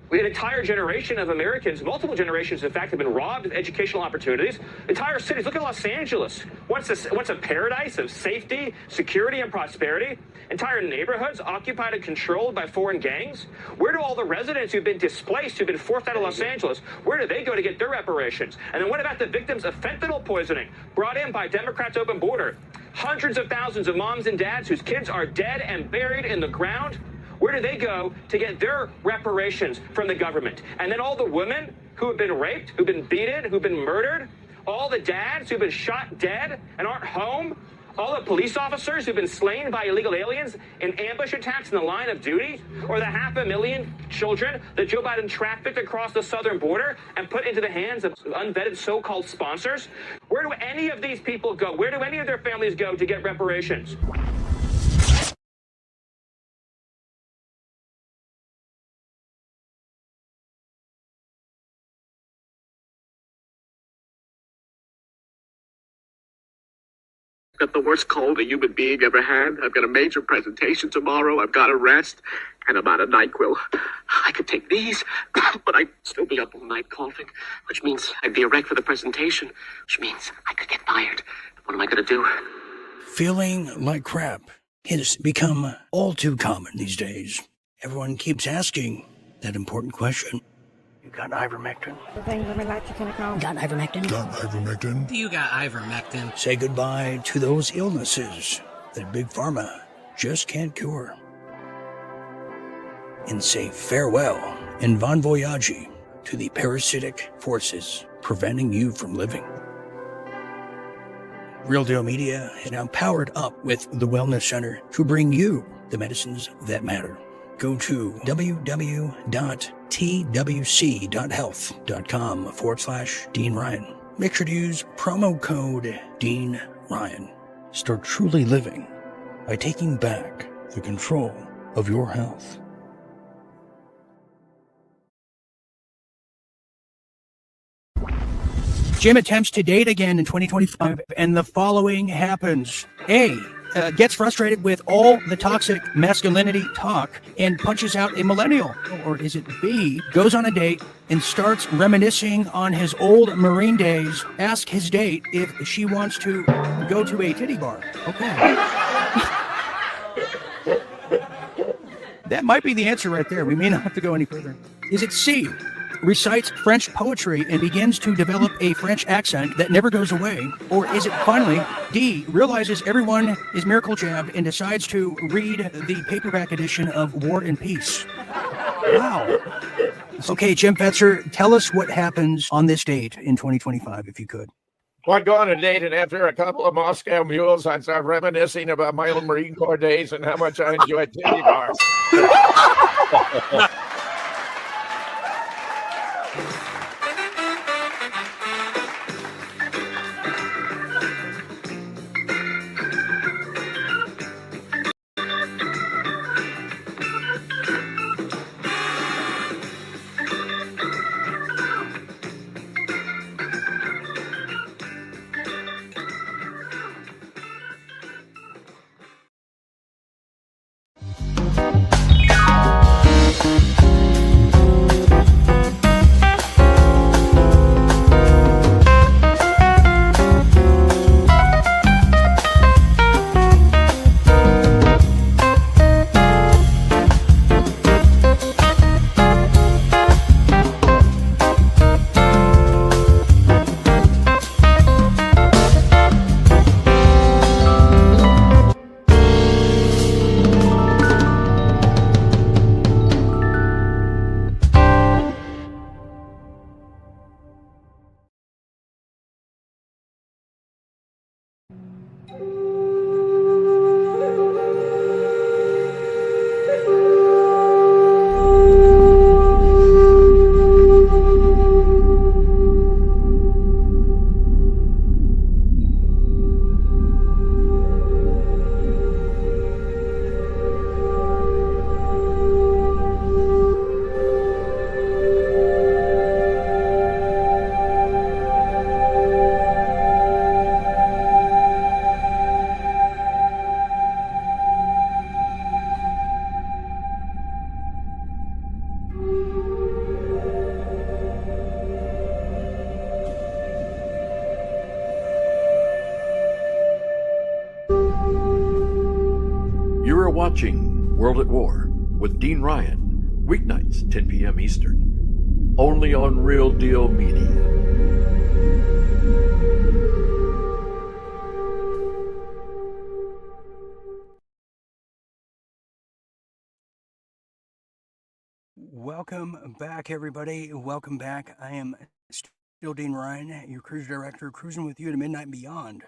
We had an entire generation of Americans, multiple generations, in fact, have been robbed of educational opportunities. Entire cities, look at Los Angeles. Once a paradise of safety, security, and prosperity. Entire neighborhoods occupied and controlled by foreign gangs. Where do all the residents who've been displaced, who've been forced out of Los Angeles, where do they go to get their reparations? And then what about the victims of fentanyl poisoning brought in by Democrats' open border? Hundreds of thousands of moms and dads whose kids are dead and buried in the ground. Where do they go to get their reparations from the government? And then all the women who have been raped, who've been beaten, who've been murdered, all the dads who've been shot dead and aren't home, all the police officers who've been slain by illegal aliens in ambush attacks in the line of duty, or the 500,000 children that Joe Biden trafficked across the southern border and put into the hands of unvetted so-called sponsors. Where do any of these people go? Where do any of their families go to get reparations? Got the worst cold a human being ever had. I've got a major presentation tomorrow. I've got to rest, and I'm out of NyQuil. I could take these, but I'd still be up all night coughing, which means I'd be a wreck for the presentation, which means I could get fired. What am I going to do? Feeling like crap has become all too common these days. Everyone keeps asking that important question. You got ivermectin? Got ivermectin? Got ivermectin? Do you got ivermectin? Say goodbye to those illnesses that Big Pharma just can't cure. And say farewell and bon voyage to the parasitic forces preventing you from living. Real Deal Media is now powered up with the Wellness Center to bring you the medicines that matter. Go to www.twc.health.com/Dean Ryan. Make sure to use promo code Dean Ryan. Start truly living by taking back the control of your health. Jim attempts to date again in 2025, and the following happens. A. Gets frustrated with all the toxic masculinity talk and punches out a millennial. Or is it B? Goes on a date and starts reminiscing on his old Marine days. Ask his date if she wants to go to a titty bar. Okay. That might be the answer right there. We may not have to go any further. Is it C? Recites French poetry and begins to develop a French accent that never goes away? Or is it finally D, realizes everyone is Miracle Jab and decides to read the paperback edition of War and Peace? Wow. Okay, Jim Fetzer, tell us what happens on this date in 2025, if you could. Well, I'd go on a date, and after a couple of Moscow mules, I'd start reminiscing about my old Marine Corps days and how much I enjoyed titty bars. You are watching World at War with Dean Ryan, weeknights, 10 p.m. Eastern, only on Real Deal Media. Welcome back, everybody. Welcome back. I am still Dean Ryan, your cruise director, cruising with you to Midnight and Beyond.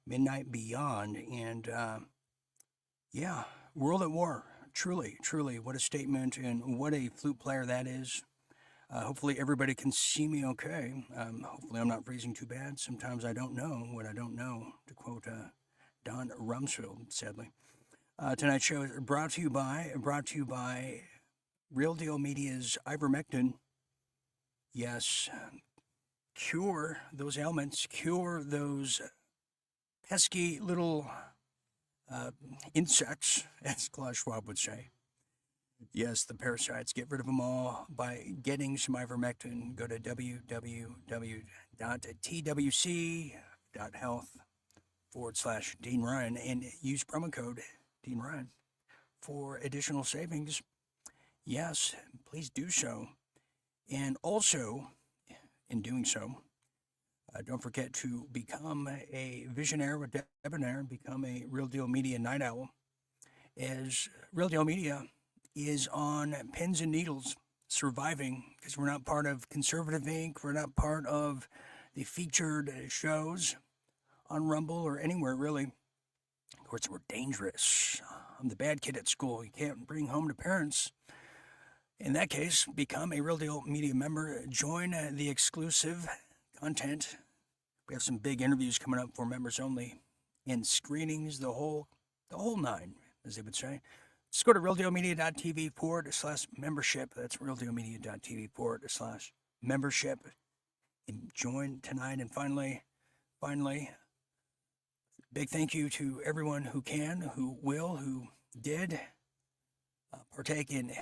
Midnight Beyond. And yeah, World at War. Truly, truly, what a statement and what a flute player that is. Hopefully everybody can see me okay. Hopefully I'm not freezing too bad. Sometimes I don't know what I don't know, to quote Don Rumsfeld, sadly. Tonight's show is brought to you by Real Deal Media's Ivermectin. Yes, cure those ailments, cure those pesky little insects, as Klaus Schwab would say. Yes, the parasites. Get rid of them all by getting some ivermectin. Go to www.twc.health/Dean Ryan and use promo code Dean Ryan for additional savings. Yes, please do so. And also, in doing so, don't forget to become a visionary or debonair, become a Real Deal Media night owl, as Real Deal Media is on pins and needles, surviving, because we're not part of Conservative Inc., we're not part of the featured shows on Rumble or anywhere, really. Of course, we're dangerous. I'm the bad kid at school. You can't bring home to parents. In that case, become a Real Deal Media member. Join the exclusive content. We have some big interviews coming up for members only, and screenings, the whole nine, as they would say. Just go to realdealmedia.tv/membership. That's realdealmedia.tv/membership. And join tonight. And finally, big thank you to everyone who can, who will, who did partake in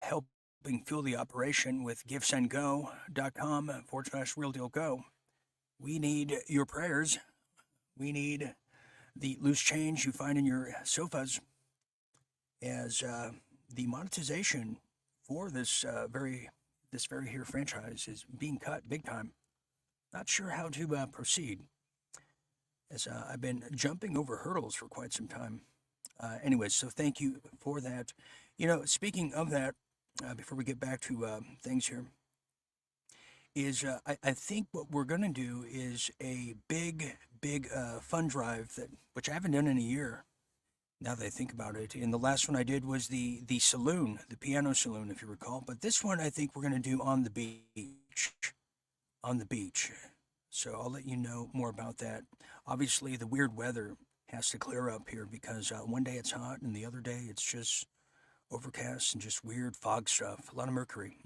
helping fuel the operation with giftsandgo.com/realdealgo. We need your prayers. We need the loose change you find in your sofas, as the monetization for this very here franchise is being cut big time. Not sure how to proceed, as I've been jumping over hurdles for quite some time. Anyways, so thank you for that. You know, speaking of that, before we get back to things here, is I think what we're going to do is a big fund drive, which I haven't done in a year, now that I think about it. And the last one I did was the saloon, the piano saloon, if you recall. But this one I think we're going to do on the beach. So I'll let you know more about that. Obviously, the weird weather has to clear up here, because one day it's hot and the other day it's just overcast and just weird fog stuff. A lot of mercury.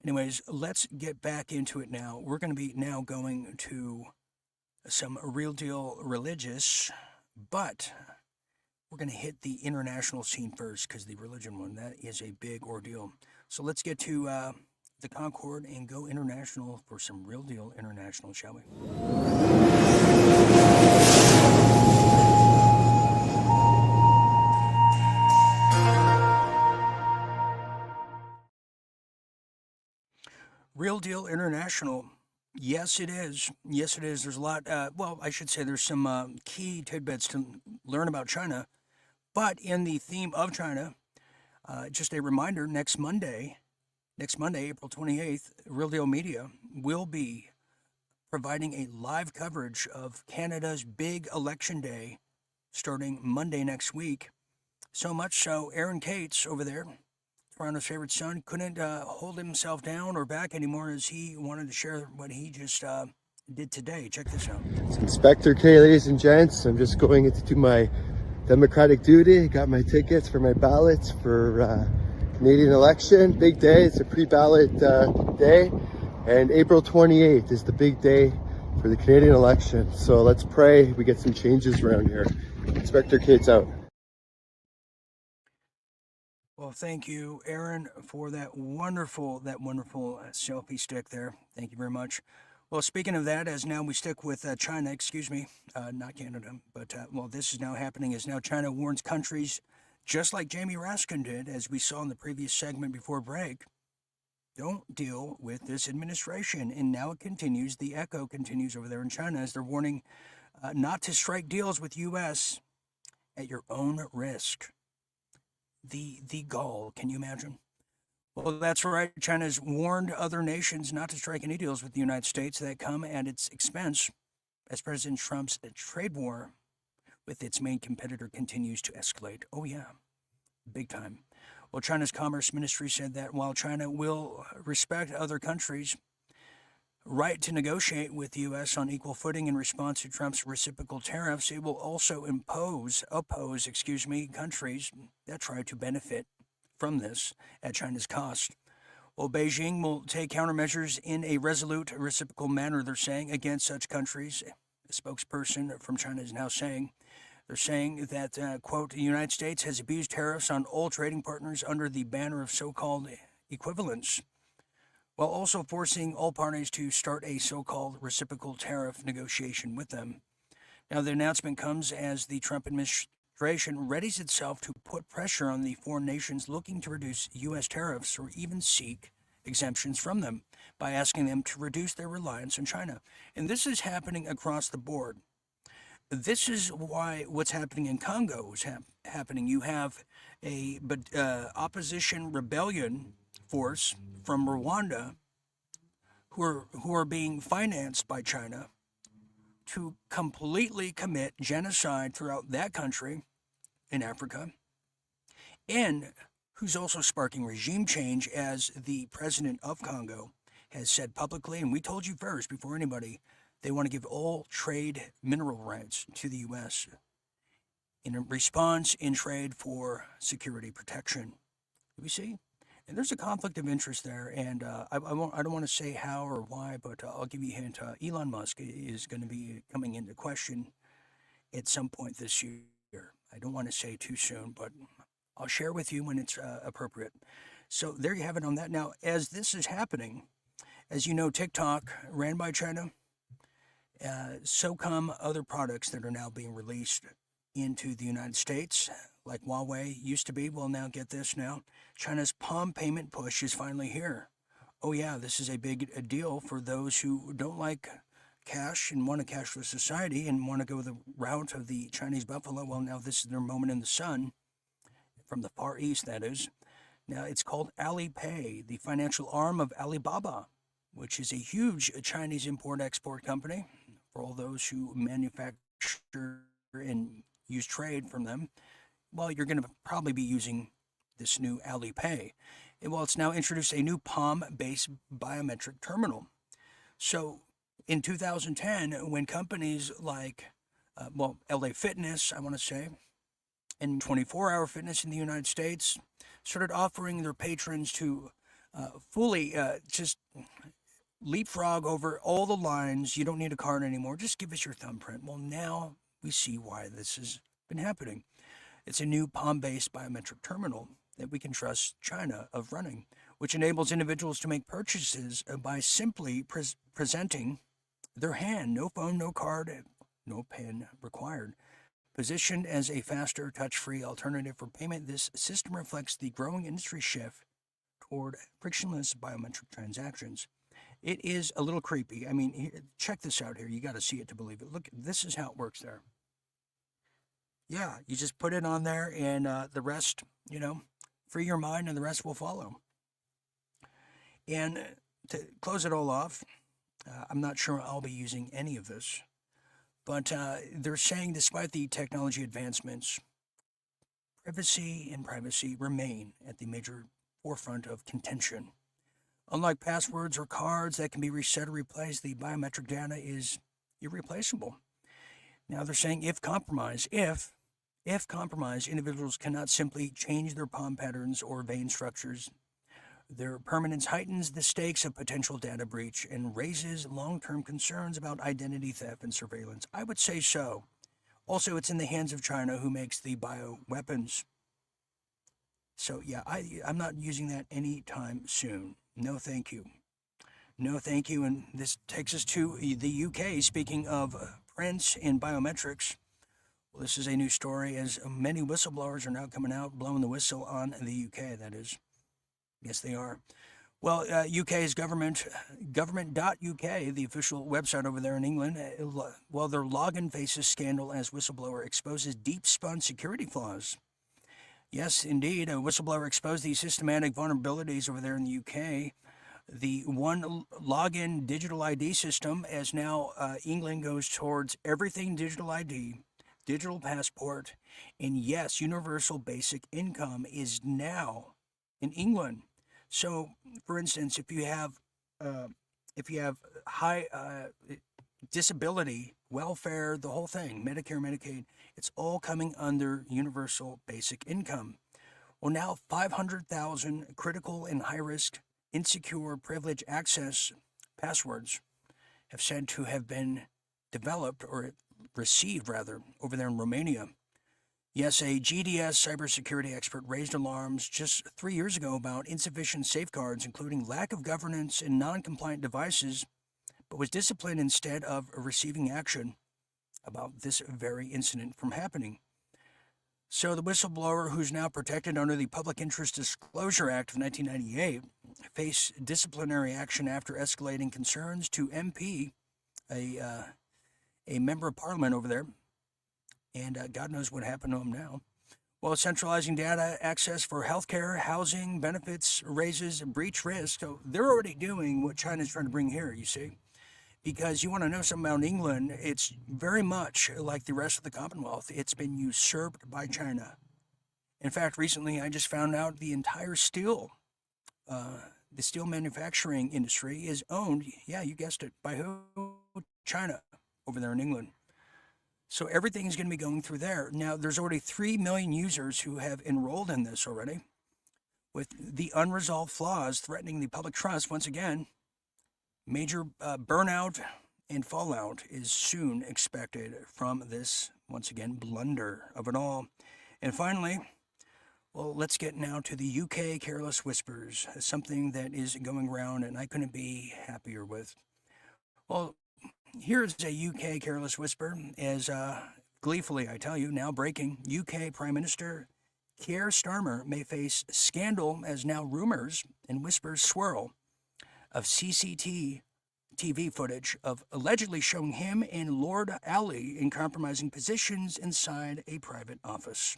Anyways, let's get back into it now. We're going to be now going to some Real Deal religious, but we're going to hit the international scene first, because the religion one, that is a big ordeal. So let's get to the Concord and go international for some Real Deal International, shall we? Real Deal International. Yes, it is. There's a lot. I should say there's some key tidbits to learn about China. But in the theme of China, just a reminder, next Monday, April 28th, Real Deal Media will be providing a live coverage of Canada's big election day starting Monday next week. So much so, Aaron Cates over there, Toronto's favorite son, couldn't hold himself down or back anymore, as he wanted to share what he just did today. Check this out. It's Inspector K, ladies and gents. I'm just going in to do my democratic duty. Got my tickets for my ballots for Canadian election. Big day. It's a pre-ballot day. And April 28th is the big day for the Canadian election. So let's pray we get some changes around here. Inspector Kate's out. Well, thank you, Aaron, for that wonderful selfie stick there. Thank you very much. Well, speaking of that, as now we stick with China, excuse me, not Canada, but well, this is now happening as now China warns countries, just like Jamie Raskin did, as we saw in the previous segment before break, don't deal with this administration. And now it continues, the echo continues over there in China as they're warning not to strike deals with U.S. at your own risk. The gall, can you imagine? Well, that's right. China's warned other nations not to strike any deals with the United States that come at its expense as President Trump's trade war with its main competitor continues to escalate. Oh, yeah, big time. Well, China's Commerce Ministry said that while China will respect other countries' right to negotiate with the U.S. on equal footing in response to Trump's reciprocal tariffs, it will also oppose countries that try to benefit from this at China's cost. Well, Beijing will take countermeasures in a resolute, reciprocal manner, they're saying, against such countries. A spokesperson from China is now saying, they're saying that, quote, the United States has abused tariffs on all trading partners under the banner of so-called equivalence, while also forcing all parties to start a so-called reciprocal tariff negotiation with them. Now, the announcement comes as the Trump administration readies itself to put pressure on the foreign nations looking to reduce U.S. tariffs or even seek exemptions from them by asking them to reduce their reliance on China. And this is happening across the board. This is why what's happening in Congo is happening. You have a opposition rebellion force from Rwanda who are being financed by China to completely commit genocide throughout that country in Africa, and who's also sparking regime change, as the president of Congo has said publicly, and we told you first before anybody, they want to give all trade mineral rights to the U.S. in a response in trade for security protection. We see? And there's a conflict of interest there, and I don't want to say how or why, but I'll give you a hint. Elon Musk is going to be coming into question at some point this year. I don't want to say too soon, but I'll share with you when it's appropriate. So there you have it on that. Now, as this is happening, as you know, TikTok ran by China. So come other products that are now being released into the United States, like Huawei used to be. Well, now get this now. China's palm payment push is finally here. Oh yeah, this is a big deal for those who don't like cash and want a cashless society and want to go the route of the Chinese buffalo. Well, now this is their moment in the sun, from the Far East, that is. Now it's called Alipay, the financial arm of Alibaba, which is a huge Chinese import-export company for all those who manufacture and use trade from them. Well, you're going to probably be using this new Alipay. Well, it's now introduced a new palm-based biometric terminal. So in 2010, when companies like, LA Fitness, I want to say, and 24-Hour Fitness in the United States started offering their patrons to fully just leapfrog over all the lines. You don't need a card anymore. Just give us your thumbprint. Well, now we see why this has been happening. It's a new palm-based biometric terminal that we can trust China of running, which enables individuals to make purchases by simply presenting their hand. No phone, no card, no PIN required. Positioned as a faster, touch-free alternative for payment, this system reflects the growing industry shift toward frictionless biometric transactions. It is a little creepy. I mean, check this out here. You got to see it to believe it. Look, this is how it works there. Yeah, you just put it on there, and the rest, free your mind, and the rest will follow. And to close it all off, I'm not sure I'll be using any of this, but they're saying despite the technology advancements, privacy and privacy remain at the major forefront of contention. Unlike passwords or cards that can be reset or replaced, the biometric data is irreplaceable. Now they're saying if compromised, individuals cannot simply change their palm patterns or vein structures. Their permanence heightens the stakes of potential data breach and raises long-term concerns about identity theft and surveillance. I would say so. Also, it's in the hands of China, who makes the bioweapons. So yeah, I'm not using that anytime soon. No, thank you. No, thank you. And this takes us to the UK. Speaking of prints and biometrics, well, this is a new story as many whistleblowers are now coming out blowing the whistle on the UK, that is. Yes, they are. Well, UK's government.uk, the official website over there in England, well, their login faces scandal as whistleblower exposes deep-spun security flaws. Yes, indeed, a whistleblower exposed these systematic vulnerabilities over there in the UK. The one login digital ID system, as now England goes towards everything digital ID, digital passport, and yes, universal basic income is now in England. So, for instance, if you have high disability, welfare, the whole thing, Medicare, Medicaid, it's all coming under universal basic income. Well, now 500,000 critical and high-risk insecure privilege access passwords have said to have been developed or received rather over there in Romania. Yes, a GDS cybersecurity expert raised alarms just 3 years ago about insufficient safeguards, including lack of governance and non-compliant devices, but was disciplined instead of receiving action about this very incident from happening. So the whistleblower, who's now protected under the Public Interest Disclosure Act of 1998, faced disciplinary action after escalating concerns to MP, a member of parliament over there, and God knows what happened to him now. Well, centralizing data access for healthcare, housing, benefits, raises breach risk. So they're already doing what China's trying to bring here, you see. Because you want to know something about England, it's very much like the rest of the Commonwealth. It's been usurped by China. In fact, recently I just found out the entire steel manufacturing industry is owned, yeah, you guessed it, by who? China, over there in England. So everything is going to be going through there. Now, there's already 3 million users who have enrolled in this already, with the unresolved flaws threatening the public trust. Once again, major burnout and fallout is soon expected from this, once again, blunder of it all. And finally, well, let's get now to the UK careless whispers, something that is going around and I couldn't be happier with. Well, here's a UK careless whisper, as gleefully I tell you, now breaking, UK Prime Minister Keir Starmer may face scandal as now rumors and whispers swirl of CCTV footage of allegedly showing him and Lord Ali in compromising positions inside a private office,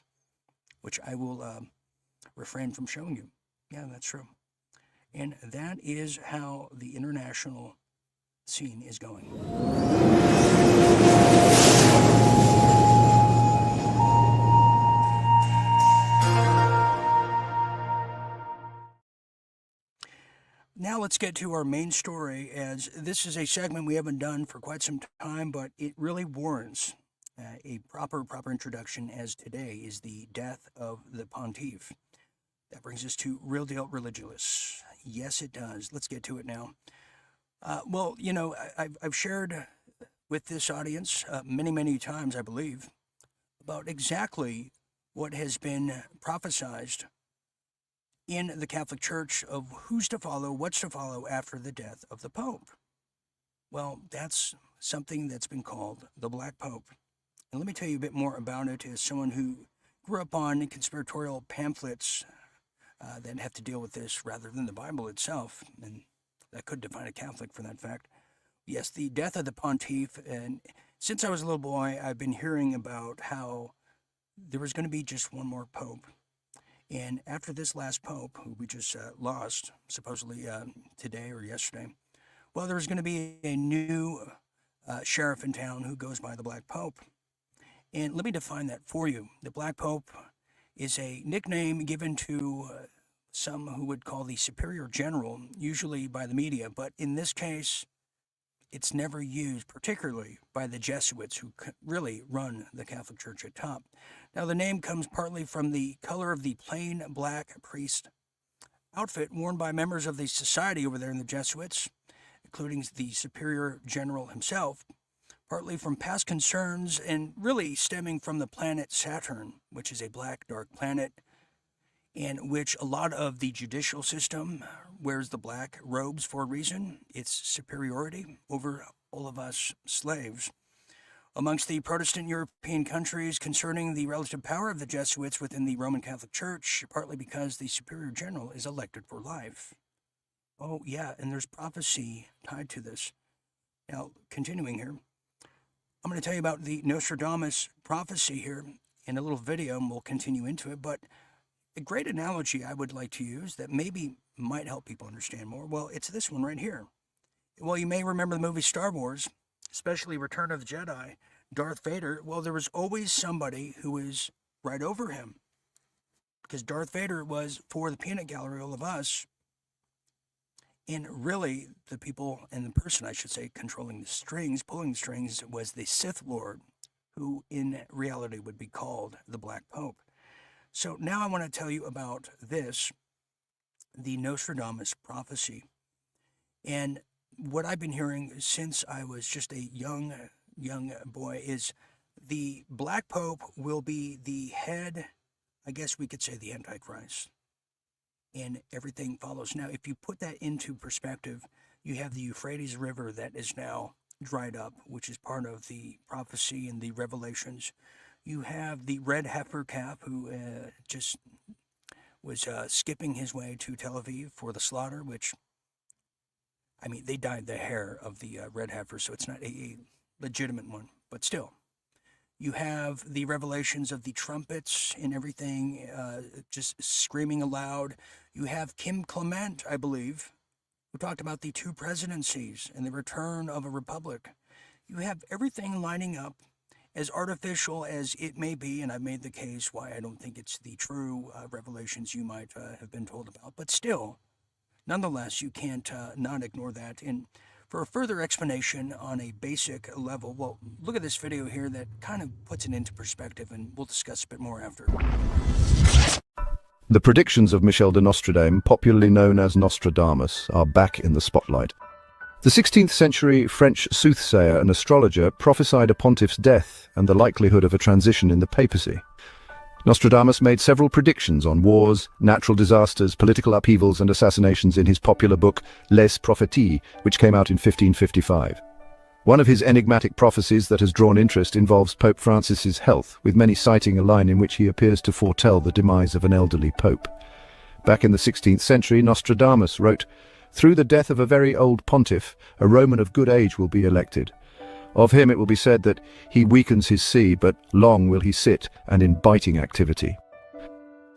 which I will refrain from showing you. Yeah, that's true. And that is how the international scene is going. Now let's get to our main story, as this is a segment we haven't done for quite some time, but it really warrants a proper introduction, as today is the death of the Pontiff. That brings us to Real Deal Religious. Yes, it does. Let's get to it now. Well, you know, I've shared with this audience many times, I believe, about exactly what has been prophesized in the Catholic Church of who's to follow, what's to follow after the death of the Pope. Well, that's something that's been called the Black Pope. And let me tell you a bit more about it as someone who grew up on conspiratorial pamphlets that have to deal with this rather than the Bible itself, and that could define a Catholic for that fact. Yes, the death of the Pontiff, and since I was a little boy, I've been hearing about how there was going to be just one more Pope. And after this last Pope, who we just lost, supposedly today or yesterday, well, there was going to be a new sheriff in town who goes by the Black Pope. And let me define that for you. The Black Pope is a nickname given to some who would call the superior general, usually by the media, but in this case, it's never used, particularly by the Jesuits, who really run the Catholic Church at top. Now, the name comes partly from the color of the plain black priest outfit worn by members of the society over there in the Jesuits, including the superior general himself, partly from past concerns and really stemming from the planet Saturn, which is a black dark planet, in which a lot of the judicial system wears the black robes for a reason. It's superiority over all of us slaves. Amongst the Protestant European countries concerning the relative power of the Jesuits within the Roman Catholic Church, partly because the superior general is elected for life. Oh, yeah, and there's prophecy tied to this. Now, continuing here, I'm going to tell you about the Nostradamus prophecy here in a little video, and we'll continue into it. But a great analogy I would like to use that maybe might help people understand more, well, it's this one right here. Well, you may remember the movie Star Wars, especially Return of the Jedi, Darth Vader. Well, there was always somebody who was right over him, because Darth Vader was for the peanut gallery, all of us. And really, the people, and the person, I should say, controlling the strings, pulling the strings, was the Sith Lord, who in reality would be called the Black Pope. So now I want to tell you about this, the Nostradamus prophecy. And what I've been hearing since I was just a young boy is the Black Pope will be the head, I guess we could say the Antichrist. And everything follows. Now, if you put that into perspective, you have the Euphrates River that is now dried up, which is part of the prophecy and the revelations. You have the red heifer calf who just was skipping his way to Tel Aviv for the slaughter, which, I mean, they dyed the hair of the red heifer, so it's not a legitimate one, but still. You have the revelations of the trumpets and everything, just screaming aloud. You have Kim Clement, I believe, who talked about the two presidencies and the return of a republic. You have everything lining up, as artificial as it may be, and I've made the case why I don't think it's the true revelations you might have been told about. But still, nonetheless, you can't not ignore that. And for a further explanation on a basic level, well, look at this video here that kind of puts it into perspective, and we'll discuss a bit more after. The predictions of Michel de Nostradame, popularly known as Nostradamus, are back in the spotlight. The 16th century French soothsayer and astrologer prophesied a pontiff's death and the likelihood of a transition in the papacy. Nostradamus made several predictions on wars, natural disasters, political upheavals and assassinations in his popular book Les Prophéties, which came out in 1555. One of his enigmatic prophecies that has drawn interest involves Pope Francis's health, with many citing a line in which he appears to foretell the demise of an elderly pope. Back in the 16th century, Nostradamus wrote, "Through the death of a very old pontiff, a Roman of good age will be elected. Of him it will be said that he weakens his see, but long will he sit, and in biting activity."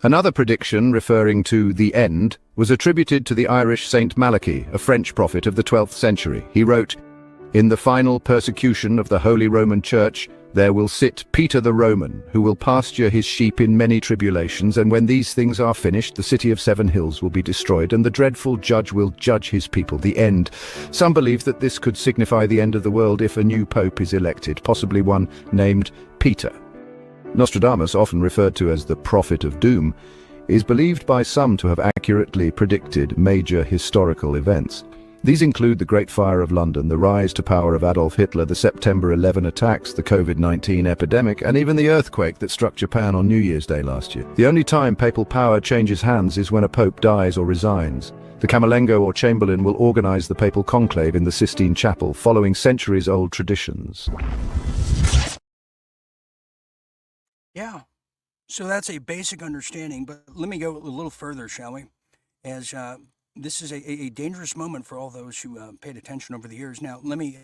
Another prediction, referring to the end, was attributed to the Irish Saint Malachy, a French prophet of the 12th century. He wrote, "In the final persecution of the Holy Roman Church, there will sit Peter the Roman, who will pasture his sheep in many tribulations, and when these things are finished, the city of 7 hills will be destroyed, and the dreadful judge will judge his people." The end. Some believe that this could signify the end of the world if a new pope is elected, possibly one named Peter. Nostradamus, often referred to as the prophet of doom, is believed by some to have accurately predicted major historical events. These include the Great Fire of London, the rise to power of Adolf Hitler, the September 11 attacks, the COVID-19 epidemic, and even the earthquake that struck Japan on New Year's Day last year. The only time papal power changes hands is when a pope dies or resigns. The Camerlengo or Chamberlain will organize the papal conclave in the Sistine Chapel, following centuries-old traditions. Yeah, so that's a basic understanding, but let me go a little further, shall we? As this is a dangerous moment for all those who paid attention over the years. Now, let me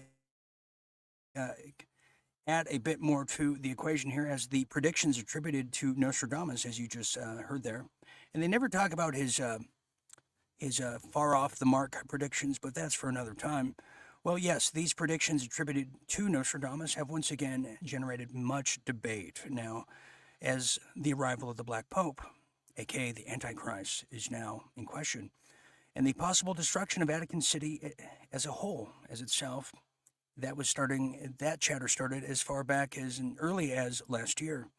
add a bit more to the equation here, as the predictions attributed to Nostradamus, as you just heard there. And they never talk about his far off the mark predictions, but that's for another time. Well, yes, these predictions attributed to Nostradamus have once again generated much debate. Now, as the arrival of the Black Pope, aka the Antichrist, is now in question, and the possible destruction of Vatican City as a whole, as itself, that chatter started as far back as early as last year.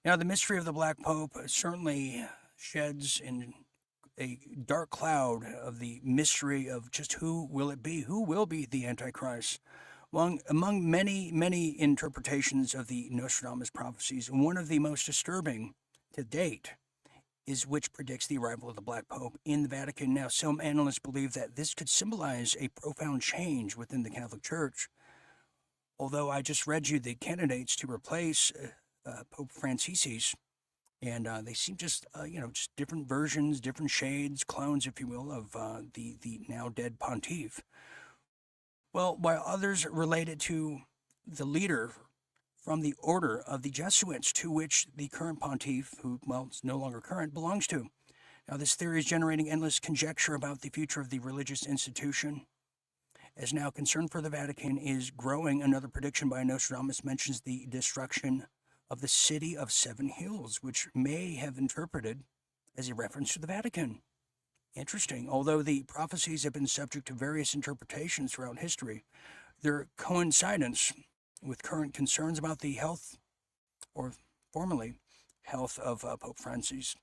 Now, the mystery of the Black Pope certainly sheds in a dark cloud of the mystery of just who will it be, who will be the Antichrist. Among many, many interpretations of the Nostradamus prophecies, one of the most disturbing to date is which predicts the arrival of the Black Pope in the Vatican. Now, some analysts believe that this could symbolize a profound change within the Catholic Church. Although I just read you the candidates to replace Pope Francis, and they seem just, just different versions, different shades, clones, if you will, of the now dead Pontiff. Well, while others relate it to the leader from the order of the Jesuits, to which the current Pontiff, who, well, is no longer current, belongs to. Now, this theory is generating endless conjecture about the future of the religious institution. As now concern for the Vatican is growing, another prediction by Nostradamus mentions the destruction of the city of Seven Hills, which may have interpreted as a reference to the Vatican. Interesting. Although the prophecies have been subject to various interpretations throughout history, their coincidence with current concerns about the health, or formerly health, of Pope Francis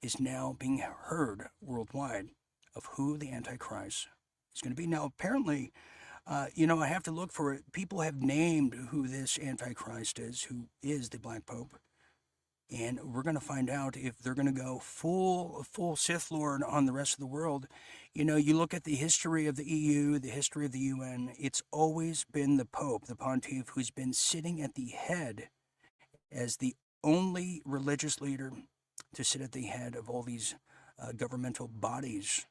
is now being heard worldwide of who the Antichrist is going to be. Now, apparently, I have to look for it. People have named who this Antichrist is, who is the Black Pope. And we're going to find out if they're going to go full Sith Lord on the rest of the world. You look at the history of the EU, the history of the UN, it's always been the Pope, the Pontiff, who's been sitting at the head as the only religious leader to sit at the head of all these governmental bodies.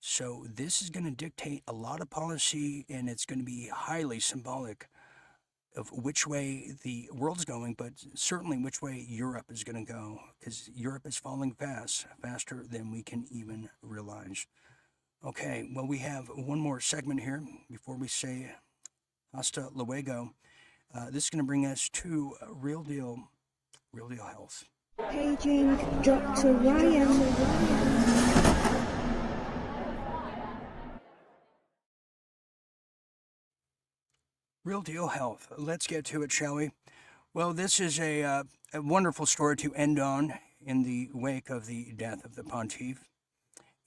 So this is going to dictate a lot of policy, and it's going to be highly symbolic of which way the world's going, but certainly which way Europe is going to go, because Europe is falling faster than we can even realize. Okay, well, we have one more segment here before we say hasta luego. This is going to bring us to Real Deal Health. Paging Dr. Ryan. Real Deal Health. Let's get to it, shall we? Well, this is a wonderful story to end on in the wake of the death of the Pontiff.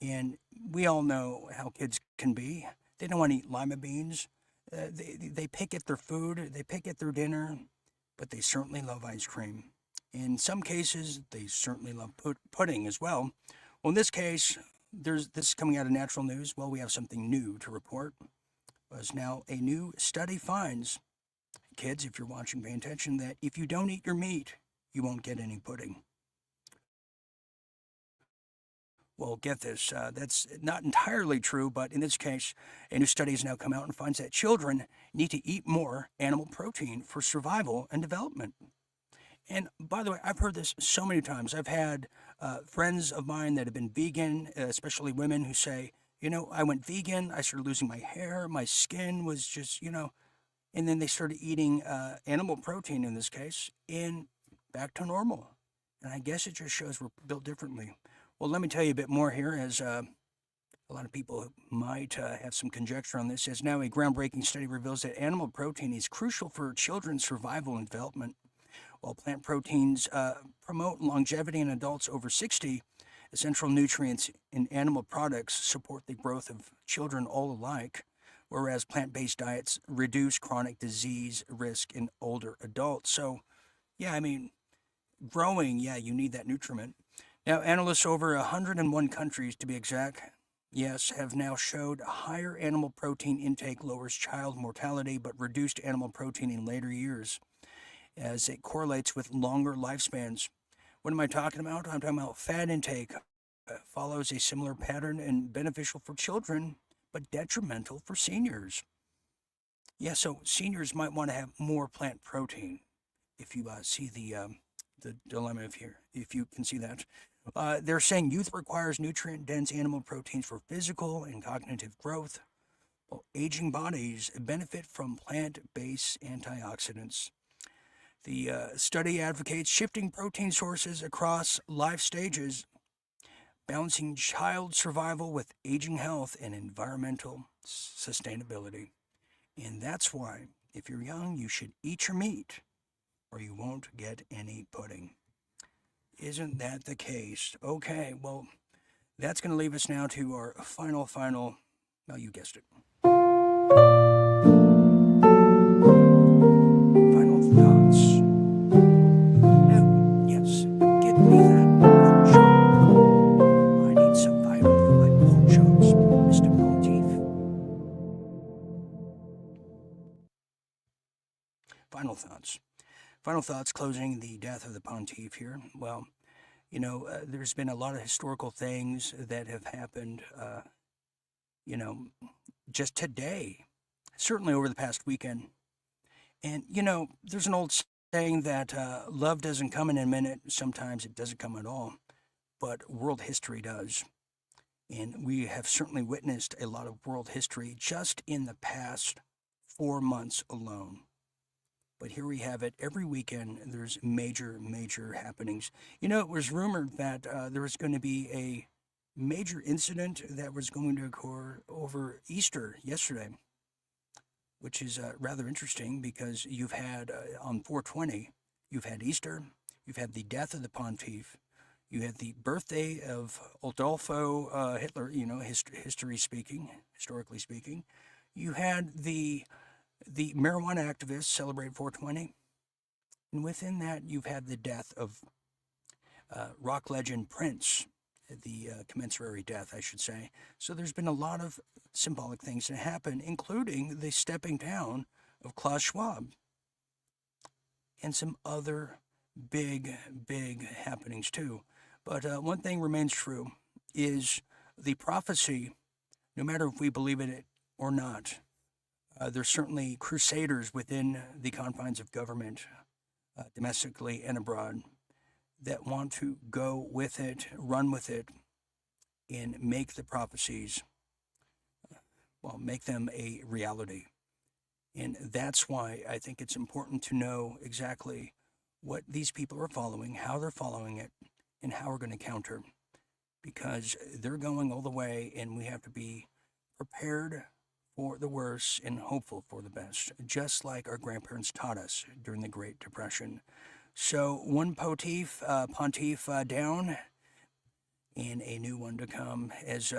And we all know how kids can be. They don't want to eat lima beans. They pick at their food. They pick at their dinner. But they certainly love ice cream. In some cases, they certainly love pudding as well. Well, in this case, this is coming out of Natural News. Well, we have something new to report. As now a new study finds, kids, if you're watching, pay attention, that if you don't eat your meat, you won't get any pudding. Well, get this, that's not entirely true, but in this case, a new study has now come out and finds that children need to eat more animal protein for survival and development. And by the way, I've heard this so many times. I've had friends of mine that have been vegan, especially women, who say, I went vegan, I started losing my hair, my skin was just, and then they started eating animal protein in this case, and back to normal. And I guess it just shows we're built differently. Well, let me tell you a bit more here, as a lot of people might have some conjecture on this, as now a groundbreaking study reveals that animal protein is crucial for children's survival and development. While plant proteins promote longevity in adults over 60, essential nutrients in animal products support the growth of children all alike, whereas plant-based diets reduce chronic disease risk in older adults. So, growing, you need that nutriment. Now, analysts over 101 countries, to be exact, have now showed higher animal protein intake lowers child mortality, but reduced animal protein in later years, as it correlates with longer lifespans. What am I talking about? I'm talking about fat intake. Follows a similar pattern and beneficial for children, but detrimental for seniors. So seniors might want to have more plant protein. If you see the dilemma of here, if you can see that. They're saying youth requires nutrient-dense animal proteins for physical and cognitive growth, while aging bodies benefit from plant-based antioxidants. The study advocates shifting protein sources across life stages, balancing child survival with aging health and environmental sustainability. And that's why, if you're young, you should eat your meat, or you won't get any pudding. Isn't that the case? Okay, well, that's going to leave us now to our final, well, you guessed it. Final thoughts. Now, yes, give me that final thoughts. Final thoughts closing the death of the Pontiff here. Well, there's been a lot of historical things that have happened, just today, certainly over the past weekend. And, there's an old saying that love doesn't come in a minute. Sometimes it doesn't come at all, but world history does. And we have certainly witnessed a lot of world history just in the past 4 months alone. But here we have it. Every weekend, there's major, major happenings. It was rumored that there was going to be a major incident that was going to occur over Easter yesterday, which is rather interesting because you've had, on 420, you've had Easter, you've had the death of the Pontiff, you had the birthday of Adolfo Hitler, historically speaking. You had the marijuana activists celebrate 420. And within that, you've had the death of rock legend Prince, the commensurary death, I should say. So there's been a lot of symbolic things that happen, including the stepping down of Klaus Schwab and some other big, big happenings too. But one thing remains true is the prophecy, no matter if we believe in it or not, there's certainly crusaders within the confines of government, domestically and abroad, that want to go with it, run with it, and make the prophecies, make them a reality. And that's why I think it's important to know exactly what these people are following, how they're following it, and how we're going to counter. Because they're going all the way, and we have to be prepared for the worst and hopeful for the best, just like our grandparents taught us during the Great Depression. So one Pontiff down, and a new one to come. As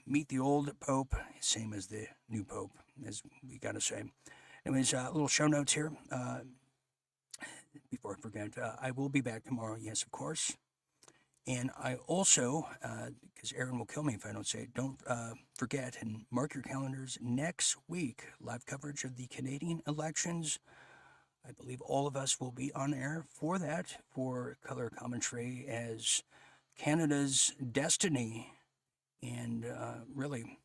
meet the old Pope, same as the new Pope, as we got to say. Anyways, little show notes here. Before I forget, I will be back tomorrow, yes, of course. And I also, because Aaron will kill me if I don't say it, don't forget and mark your calendars. Next week, live coverage of the Canadian elections. I believe all of us will be on air for that, for color commentary, as Canada's destiny and really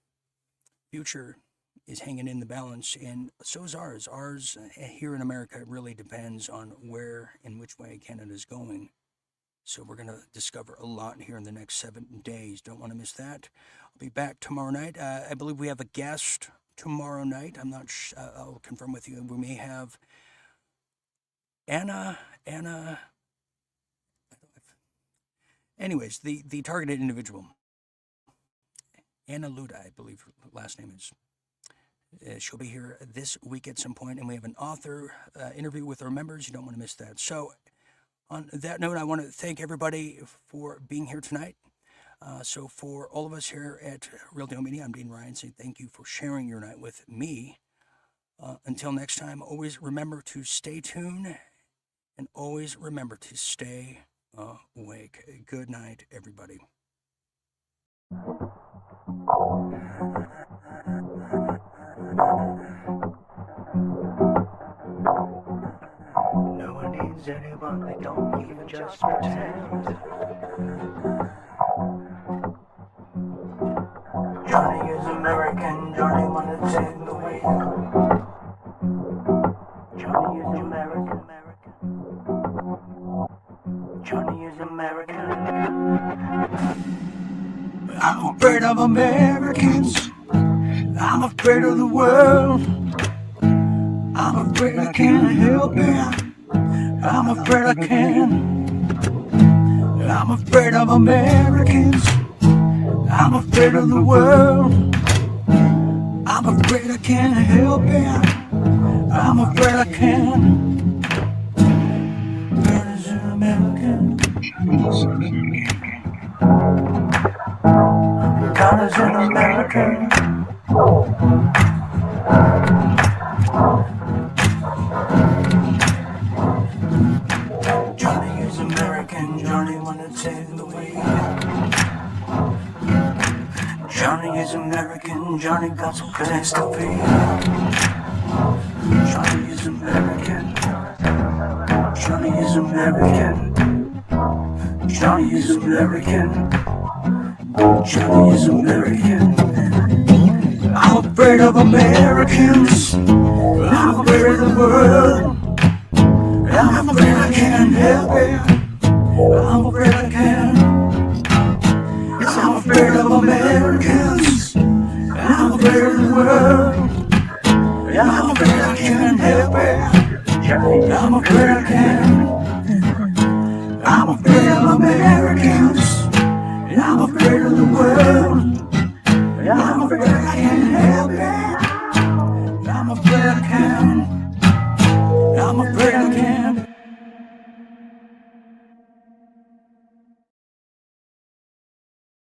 future is hanging in the balance, and so is ours. Ours here in America really depends on where and which way Canada is going. So we're going to discover a lot here in the next 7 days. Don't want to miss that. I'll be back tomorrow night. I believe we have a guest tomorrow night. I'm not I'll confirm with you. We may have Anna. Anyways, the targeted individual. Anna Luda, I believe her last name is. She'll be here this week at some point, and we have an author interview with our members. You don't want to miss that. So on that note, I want to thank everybody for being here tonight. So for all of us here at Real Deal Media, I'm Dean Ryan, saying thank you for sharing your night with me. Until next time, always remember to stay tuned and always remember to stay awake. Good night, everybody. No one needs anyone, they don't even just pretend. Johnny is American, Johnny wanna take the wheel. Johnny is American. Johnny is American. I'm afraid of Americans. I'm afraid of the world. I'm afraid I can't help it. I'm afraid I can. I'm afraid of Americans. I'm afraid of the world. I'm afraid I can't help it. I'm afraid I can. God is an American. God is an American. Johnny is American. Johnny wanna take the wheel. Johnny is American. Johnny got some place to be. Johnny is American. American. Johnny is American. Johnny is American. I'm afraid of Americans. I'm afraid of the world. I'm afraid I can't help it. I'm afraid I can't. I'm afraid of Americans. I'm afraid of the world. I'm afraid I can't help it. I'm afraid I can't. I'm afraid of Americans. I'm afraid of the world. I'm afraid I can't help it. I'm afraid I can't. I'm afraid